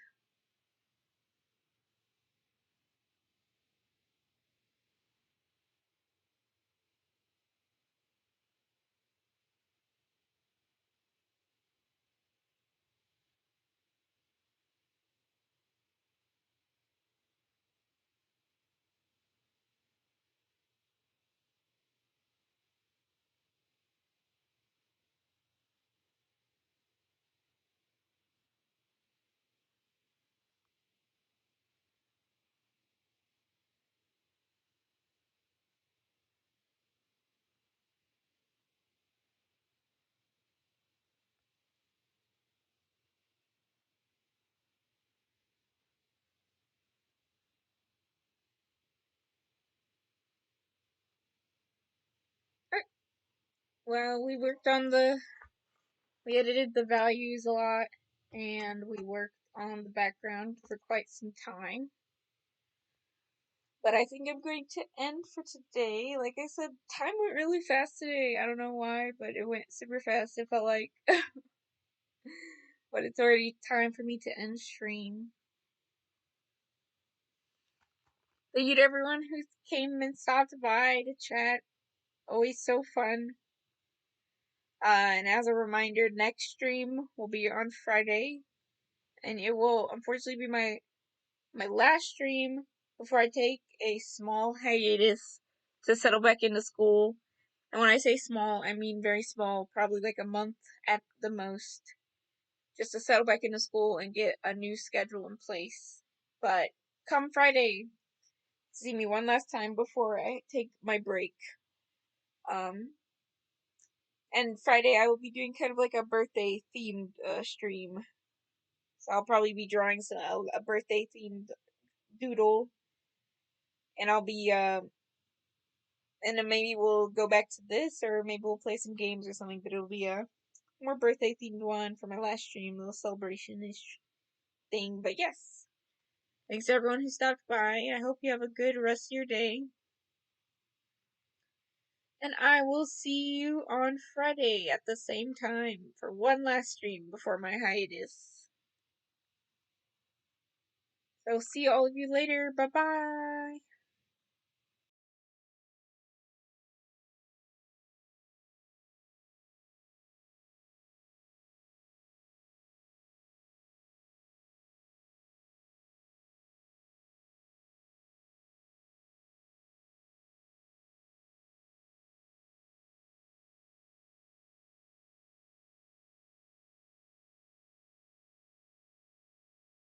Well, we edited the values a lot, and we worked on the background for quite some time. But I think I'm going to end for today. Like I said, time went really fast today. I don't know why, but it went super fast. It felt like. But it's already time for me to end stream. Thank you to everyone who came and stopped by to chat. Always so fun. And as a reminder, next stream will be on Friday. And it will unfortunately be my last stream before I take a small hiatus to settle back into school. And when I say small, I mean very small, probably like a month at the most, just to settle back into school and get a new schedule in place. But come Friday, see me one last time before I take my break. And Friday I will be doing kind of like a birthday themed stream. So I'll probably be drawing a birthday themed doodle, and I'll be and then maybe we'll go back to this, or maybe we'll play some games or something. But it'll be a more birthday themed one for my last stream, a little celebration ish thing. But yes, thanks to everyone who stopped by. I hope you have a good rest of your day. And I will see you on Friday at the same time for one last stream before my hiatus. So see all of you later. Bye bye.